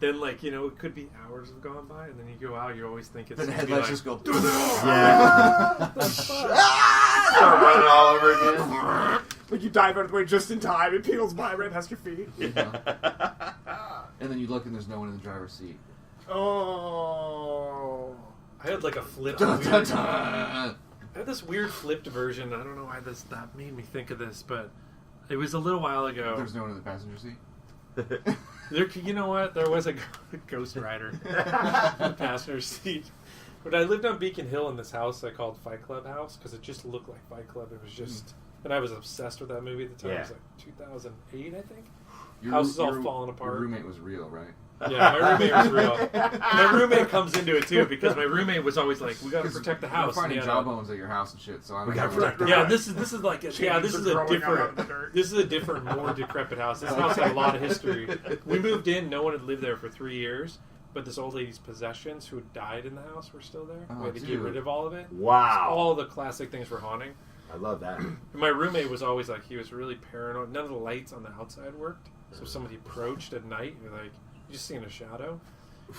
Then like, it could be hours have gone by, and then you go out, you always think it's Then the gonna be headlights like, just go. Yeah. Start running all over again. Like you dive out of the way just in time, it peels by right past your feet. And then you look and there's no one in the driver's seat. Oh. I had like a flipped Dun, dun, weird, dun. I had this weird flipped version. I don't know why that made me think of this, but it was a little while ago. There's no one in the passenger seat. You know what? There was a Ghost Rider in the passenger seat. But I lived on Beacon Hill in this house I called Fight Club House because it just looked like Fight Club. It was just, and I was obsessed with that movie at the time. Yeah. It was like 2008, I think. Your, House is all your- falling apart. Your roommate was real, right? Yeah, my roommate was real. My roommate comes into it too because my roommate was always like, "We got to protect the house." We're finding And, jawbones at your house and shit, so I We don't gotta know. protect the yeah, this is like this Chains is are a growing out of the different dirt. this is a different, more decrepit house. This house had a lot of history. We moved in, no one had lived there for 3 years, but this old lady's possessions, who had died in the house, were still there. Oh, We had to get dude. rid of all of it. Wow. All the classic things were haunting. I love that. And my roommate was always like, he was really paranoid. None of the lights on the outside worked, so if somebody approached at night, you're like, you just seen a shadow.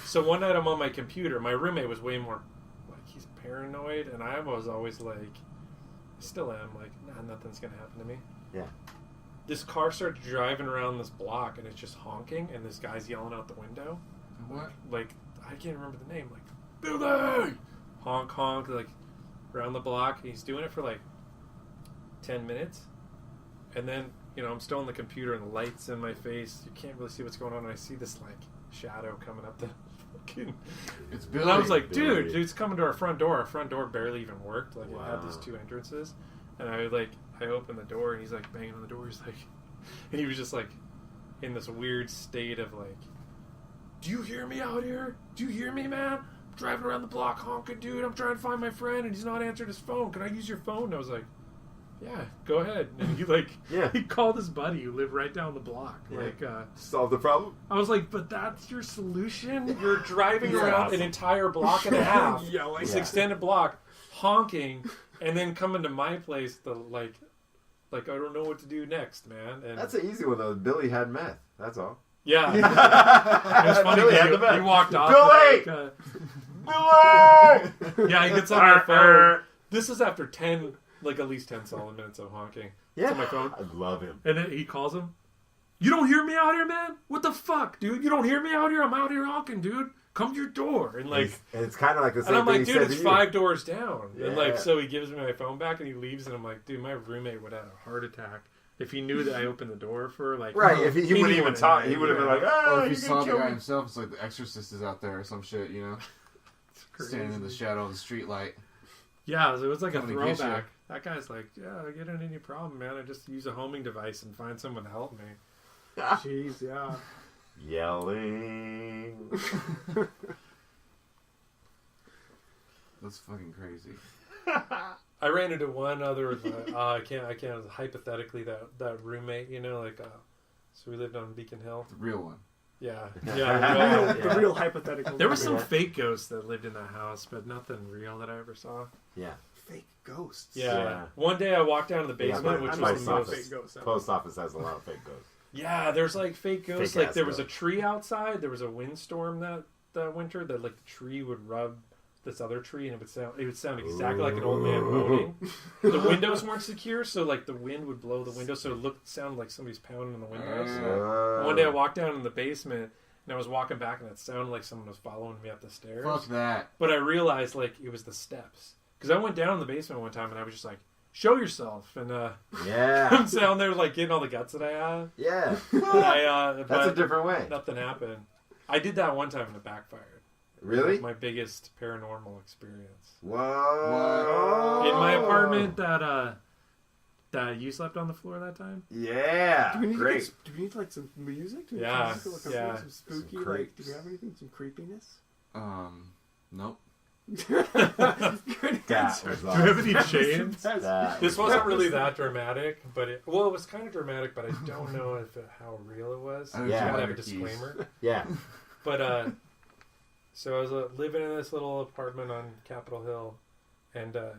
So one night I'm on my computer. My roommate was way more like, he's paranoid, and I was always like, I still am like, nah, nothing's gonna happen to me. Yeah. This car starts driving around this block, and it's just honking, and this guy's yelling out the window. What? Like, I can't remember the name. Like, Billy! Honk, honk, like, around the block. And he's doing it for like 10 minutes. And then, I'm still on the computer, and the light's in my face. You can't really see what's going on, and I see this, like, shadow coming up the fucking... It's Billy. And I was like, Billy. dude's coming to our front door. Our front door barely even worked. Like, it had Wow. these two entrances. And I opened the door, and he's, like, banging on the door. He's like... And he was just, like, in this weird state of, like, do you hear me out here? Do you hear me, man? I'm driving around the block honking, dude. I'm trying to find my friend, and he's not answering his phone. Can I use your phone? And I was like, yeah, go ahead. And he, like, Yeah. he called his buddy who lived right down the block. Yeah. Like, Solve the problem? I was like, but that's your solution? You're driving Yeah. around an entire block and a half, Yelling. this Yeah. extended block, honking, and then coming to my place to like I don't know what to do next, man. And That's an easy one though. Billy had meth. That's all. yeah, it was funny. Billy had the 'Cause he meth. walked off. Billy! And, Billy! yeah, he gets on my phone. This is after 10, like at least 10 solid minutes of honking. Yeah, It's on my phone. I love him. And then he calls him. You don't hear me out here, man? What the fuck, dude? You don't hear me out here? I'm out here honking, dude. Come to your door. And like, And it's kind of like the same and I'm thing like, he dude, said it's to you. 5 doors down. And like, Yeah. so he gives me my phone back and he leaves, and I'm like, dude, my roommate would have had a heart attack if he knew that I opened the door for like. Right, if he wouldn't even wouldn't talk, have he would have been known. like, oh, Or if you you saw the kill guy me. himself, it's like the Exorcist is out there or some shit, you know, standing in the shadow of the street light. Yeah, it was like a Coming to get throwback. That guy's like, yeah, I get in any problem, man. I just use a homing device and find someone to help me. Jeez, yeah. Yelling. That's fucking crazy. I ran into one other. I can't. Hypothetically, that roommate, you know, like, so we lived on Beacon Hill. The real one. Yeah, The yeah. real, the real hypothetical. There were some Yeah. fake ghosts that lived in that house, but nothing real that I ever saw. Yeah. fake ghosts. Yeah. Yeah. One day I walked down to the Yeah, basement, but which I was might the stop most. it. Fake ghosts. Post office has a lot of fake ghosts. Yeah, there's like fake ghosts. Fake Like ass there was a ghosts. tree outside. There was a windstorm that winter that like the tree would rub this other tree and it would sound exactly like an old man moaning. The windows weren't secure, so like the wind would blow the window, so it sounded like somebody's pounding on the windows. One day I walked down in the basement and I was walking back and it sounded like someone was following me up the stairs. Fuck that. But I realized like it was the steps because I went down in the basement one time and I was just like, "Show yourself," and Yeah. I'm down there like getting all the guts that I have. Yeah. And That's but a different way. nothing happened. I did that one time and it backfired. Really? My biggest paranormal experience. Whoa. In my apartment that you slept on the floor that time? Yeah. Do we need Great. do we need like some music? Do we Yeah, need like, yeah. some spooky? Some Like, do we creeps. have anything? Some creepiness? Nope. Good That answer. was Do you have awesome. any chains? That This was wasn't really that dramatic, but it was kind of dramatic, but I don't know how real it was. I You don't Yeah. gotta have a your keys. disclaimer. Yeah. But so I was living in this little apartment on Capitol Hill, and I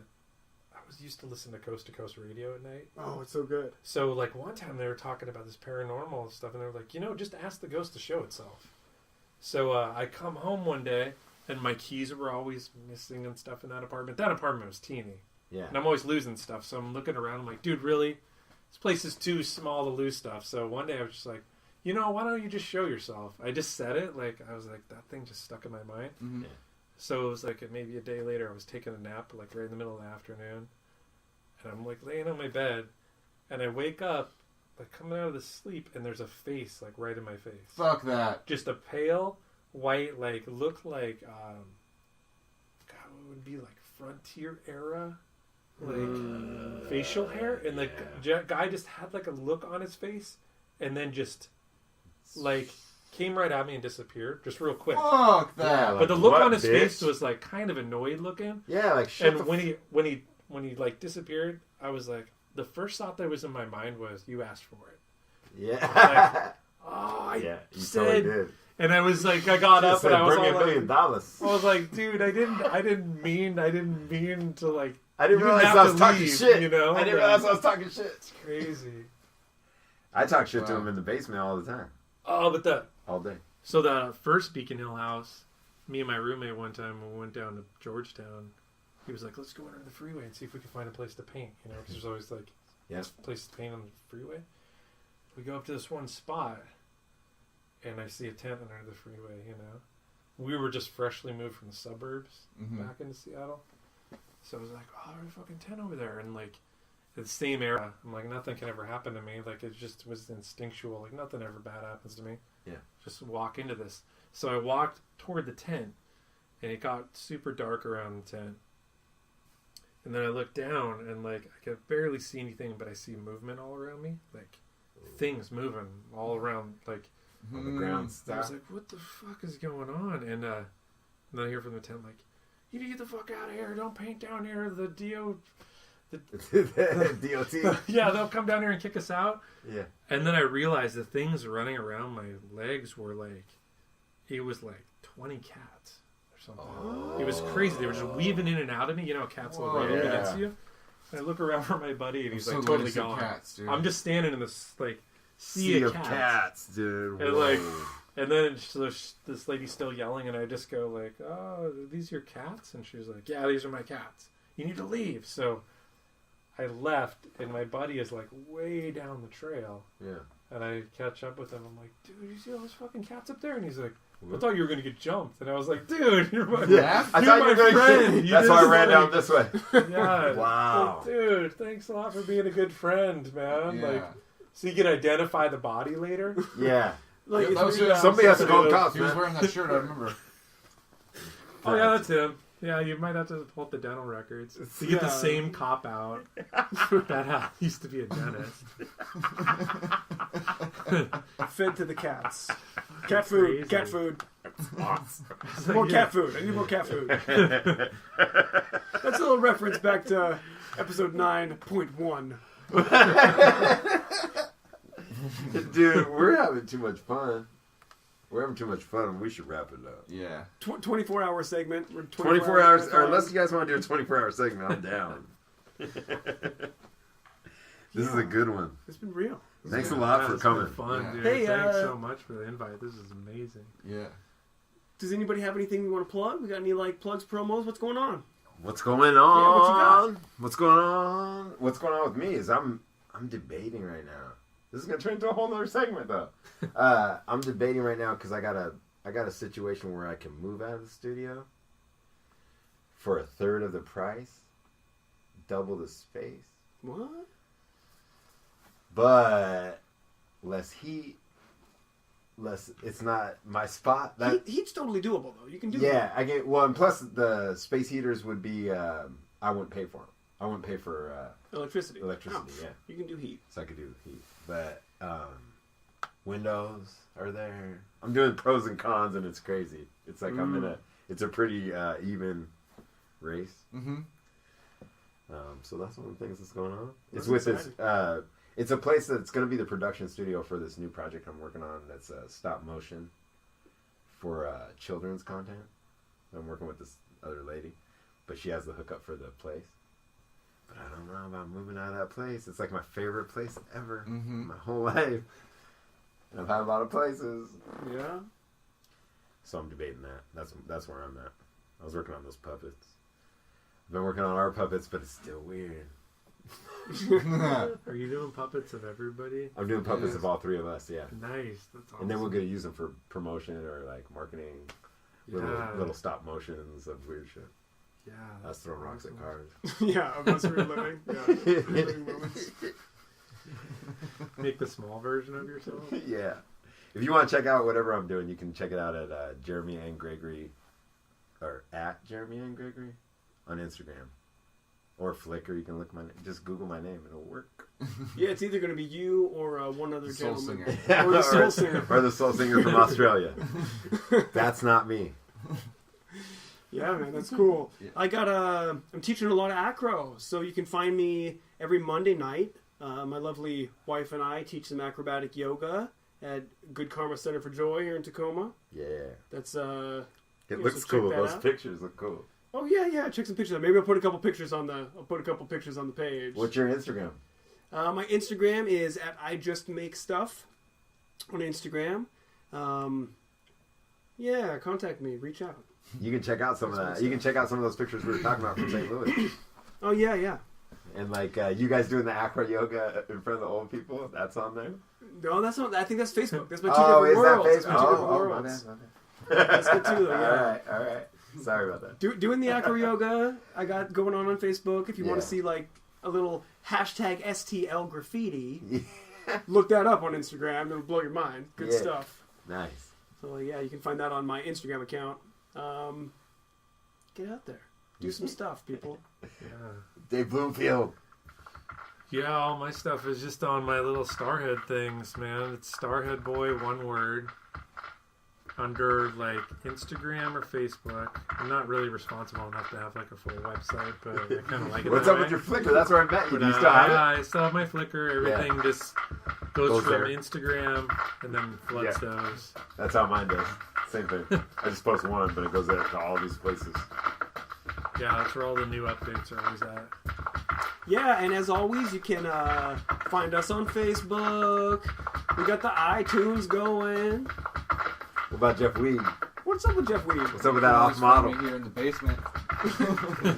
was used to listen to Coast Radio at night. Oh, it's so good. So like one time they were talking about this paranormal stuff, and they were like, just ask the ghost to show itself. So I come home one day, and my keys were always missing and stuff in that apartment. That apartment was teeny, Yeah. and I'm always losing stuff. So I'm looking around, I'm like, dude, really? This place is too small to lose stuff. So one day I was just like, why don't you just show yourself? I just said it, like I was like, that thing just stuck in my mind. Mm-hmm. Yeah. So it was like maybe a day later, I was taking a nap, like right in the middle of the afternoon, and I'm like laying on my bed, and I wake up, like coming out of the sleep, and there's a face like right in my face. Fuck that. Just a pale white, like looked like, God, what would be like frontier era, like facial hair, and the guy just had like a look on his face, and then just like came right at me and disappeared, just real quick. Fuck Yeah, that. like, But the look what, on his bitch? face was like kind of annoyed looking. Yeah, like shit. And when he like disappeared, I was like, the first thought that was in my mind was, "You asked for it." Yeah. Oh, I Yeah, you said, totally did. and I was like, I got up Said, and I was bring all me $1 like, million. I was like, dude, I didn't mean to like. I didn't You realize have I was to talking leave, shit. you know? I didn't Like- realize I was talking shit. It's crazy. I talk shit to Wow. him in the basement all the time, Oh, but all day. so the first Beacon Hill house, me and my roommate one time when we went down to Georgetown, he was like, let's go under the freeway and see if we can find a place to paint, because there's always like Yes. places to paint on the freeway. We go up to this one spot, and I see a tent under the freeway, We were just freshly moved from the suburbs back into Seattle. So I was like, oh, there's a fucking tent over there. And like, the same era, I'm like, nothing can ever happen to me. Like, it just was instinctual. Like, nothing ever bad happens to me. Yeah. Just walk into this. So I walked toward the tent, and it got super dark around the tent. And then I looked down, and like, I could barely see anything, but I see movement all around me. Like, things moving all around, like, On the ground I was stuff. like, what the fuck is going on? And then I hear from the tent, like, you need to get the fuck out of here. Don't paint down here. The DOT. yeah, they'll come down here and kick us out. Yeah. And then I realized the things running around my legs were like, it was like 20 cats. There's something. It was crazy. They were just weaving in and out of me. You know, cats will rub yeah. against you. And I look around for my buddy, and he's I'm like so totally glad you said gone. cats, dude. I'm just standing in this like Sea of of cats, dude. And Whoa. like, and then this lady's still yelling, and I just go like, "Oh, are these your cats?" And she was like, "Yeah, these are my cats. You need to leave." So I left, and my buddy is like way down the trail, yeah. and I catch up with him. I'm like, "Dude, you see all those fucking cats up there?" And he's like, "I thought you were gonna get jumped." And I was like, "Dude, you're my Yeah, I you're thought my you were going friend. to. You That's why I just, ran like- down this way. Yeah. Wow. Like, dude, thanks a lot for being a good friend, man. Yeah. Like, so you can identify the body later. Yeah. Like, Yeah, it's that was really- it. Somebody has to call the cops, He was man. wearing that shirt, I remember. Oh yeah, that's him. Yeah, you might have to pull up the dental records to get the Yeah. same cop out that used to be a dentist. fed to the cats. Cat food. Crazy. Cat food. It's like, More yeah. cat food. I need more cat food. That's a little reference back to episode 9.1. Dude, we're having too much fun. We're having too much fun. We should wrap it up. Yeah. 24-hour segment. We're 24 hours, or marathon. unless you guys want to do a 24-hour segment, I'm down. This is a good one. It's been real. Thanks a Yeah, lot for it's been coming. fun, Yeah. dude. Hey, Thanks so much for the invite. This is amazing. Yeah. Does anybody have anything you want to plug? We got any like plugs, promos? What's going on? What's going on? Yeah, what you got? What's going on? What's going on with me is I'm debating right now. This is gonna turn into a whole nother segment though. I'm debating right now because I got a situation where I can move out of the studio for a third of the price, double the space, What? but less heat. Less. It's not my spot. That Heat's totally doable though. You can do yeah, I get well, and plus the space heaters would be. I wouldn't pay for them. I wouldn't pay for electricity. electricity. Oh, Yeah. You can do heat. So I could do the heat. But windows are there. I'm doing pros and cons, and it's crazy. It's like it's a pretty even race. Mm-hmm. So that's one of the things that's going on. That's It's with exciting. this. It's a place that's going to be the production studio for this new project I'm working on. That's stop motion for children's content. I'm working with this other lady, but she has the hookup for the place. But I don't know about moving out of that place. It's like my favorite place ever. Mm-hmm. My whole life. And I've had a lot of places. Yeah. So I'm debating that. That's where I'm at. I was working on those puppets. I've been working on our puppets, but it's still weird. Are you doing puppets of everybody? I'm doing puppets Yes. of all three of us, yeah. Nice. That's awesome. And then we're going to use them for promotion or like marketing. Yeah. Little stop motions of weird shit. Yeah. Us throwing rocks at awesome. cars. Yeah, of us reliving. Yeah. Reliving moments. Make the small version of yourself. Yeah. If you want to check out whatever I'm doing, you can check it out at Jeremy and Gregory, or at Jeremy and Gregory on Instagram. Or Flickr, you can look just Google my name, it'll work. Yeah, it's either going to be you or one other Soul gentleman. singer. Or the soul singer. Or the soul singer from Australia. That's not me. Yeah, man, that's cool. Yeah. I'm teaching a lot of acro, so you can find me every Monday night. My lovely wife and I teach some acrobatic yoga at Good Karma Center for Joy here in Tacoma. Yeah. That's It Yeah, looks so check cool. that Those out. pictures look cool. oh yeah, check some pictures out. Maybe I'll put a couple pictures on the page. What's your Instagram? My Instagram is at I Just Make Stuff on Instagram. Yeah, contact me, reach out. You can check out some of that. You can check out some of those pictures we were talking about from St. Louis. Oh yeah. And like you guys doing the acro yoga in front of the old people. That's on there. No, that's not. I think that's Facebook. That's my two Oh, different is that worlds. That's Facebook? my two different My worlds. bad. That's good too, though, yeah. All right. Sorry about that. Doing the acro yoga, I got going on Facebook. If you want Yeah. to see like a little hashtag STL graffiti, look that up on Instagram. It'll blow your mind. Good Yeah. stuff. Nice. So yeah, you can find that on my Instagram account. Get out there, do some stuff, people. Yeah. Dave Bloomfield. Yeah, all my stuff is just on my little Starhead things, man. It's Starheadboy, one word. Under like Instagram or Facebook. I'm not really responsible enough to have like a full website, but I kind of like it. What's that up way. with your Flickr? That's where I met you. But, Do you still have it? I still have my Flickr. Everything just goes Goes from there. Instagram and then floods Yeah. those. That's how mine does. Same thing. I just post one, but it goes there to all these places. Yeah, that's where all the new updates are always at. Yeah, and as always, you can find us on Facebook. We got the iTunes going. What about Jeff Weed? What's up with Jeff Weed? What's up with that You off always find model? me here in the basement.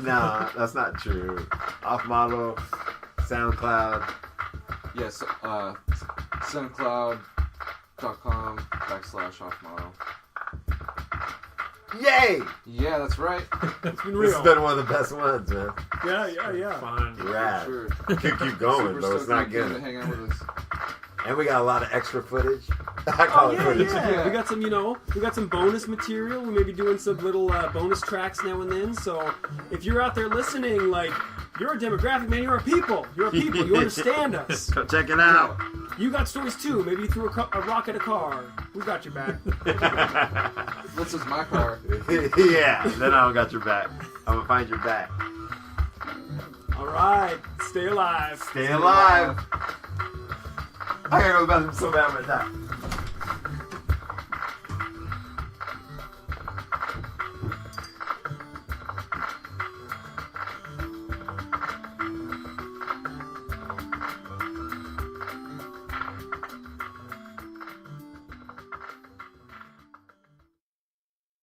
Nah, that's not true. Off model, SoundCloud. Yes, soundcloud.com/offmodel. Yay! Yeah, that's right. It's been This real. has been one of the best ones, man. Yeah. Fun. Rad. Sure. Could keep going, Super though. It's stoked not you came to good. hang out with us. And we got a lot of extra footage. I call Oh, it yeah, footage. yeah. We got some, we got some bonus material. We may be doing some little bonus tracks now and then. So if you're out there listening, like, you're a demographic, man. You're a people. You're a people. You understand us. Go check it out. You got stories too. Maybe you threw a rock at a car. We got your back. This is my car. Yeah, then I don't got your back. I'm gonna find your back. All right. Stay alive. Stay alive. I gotta go to the bathroom so bad I'm gonna die.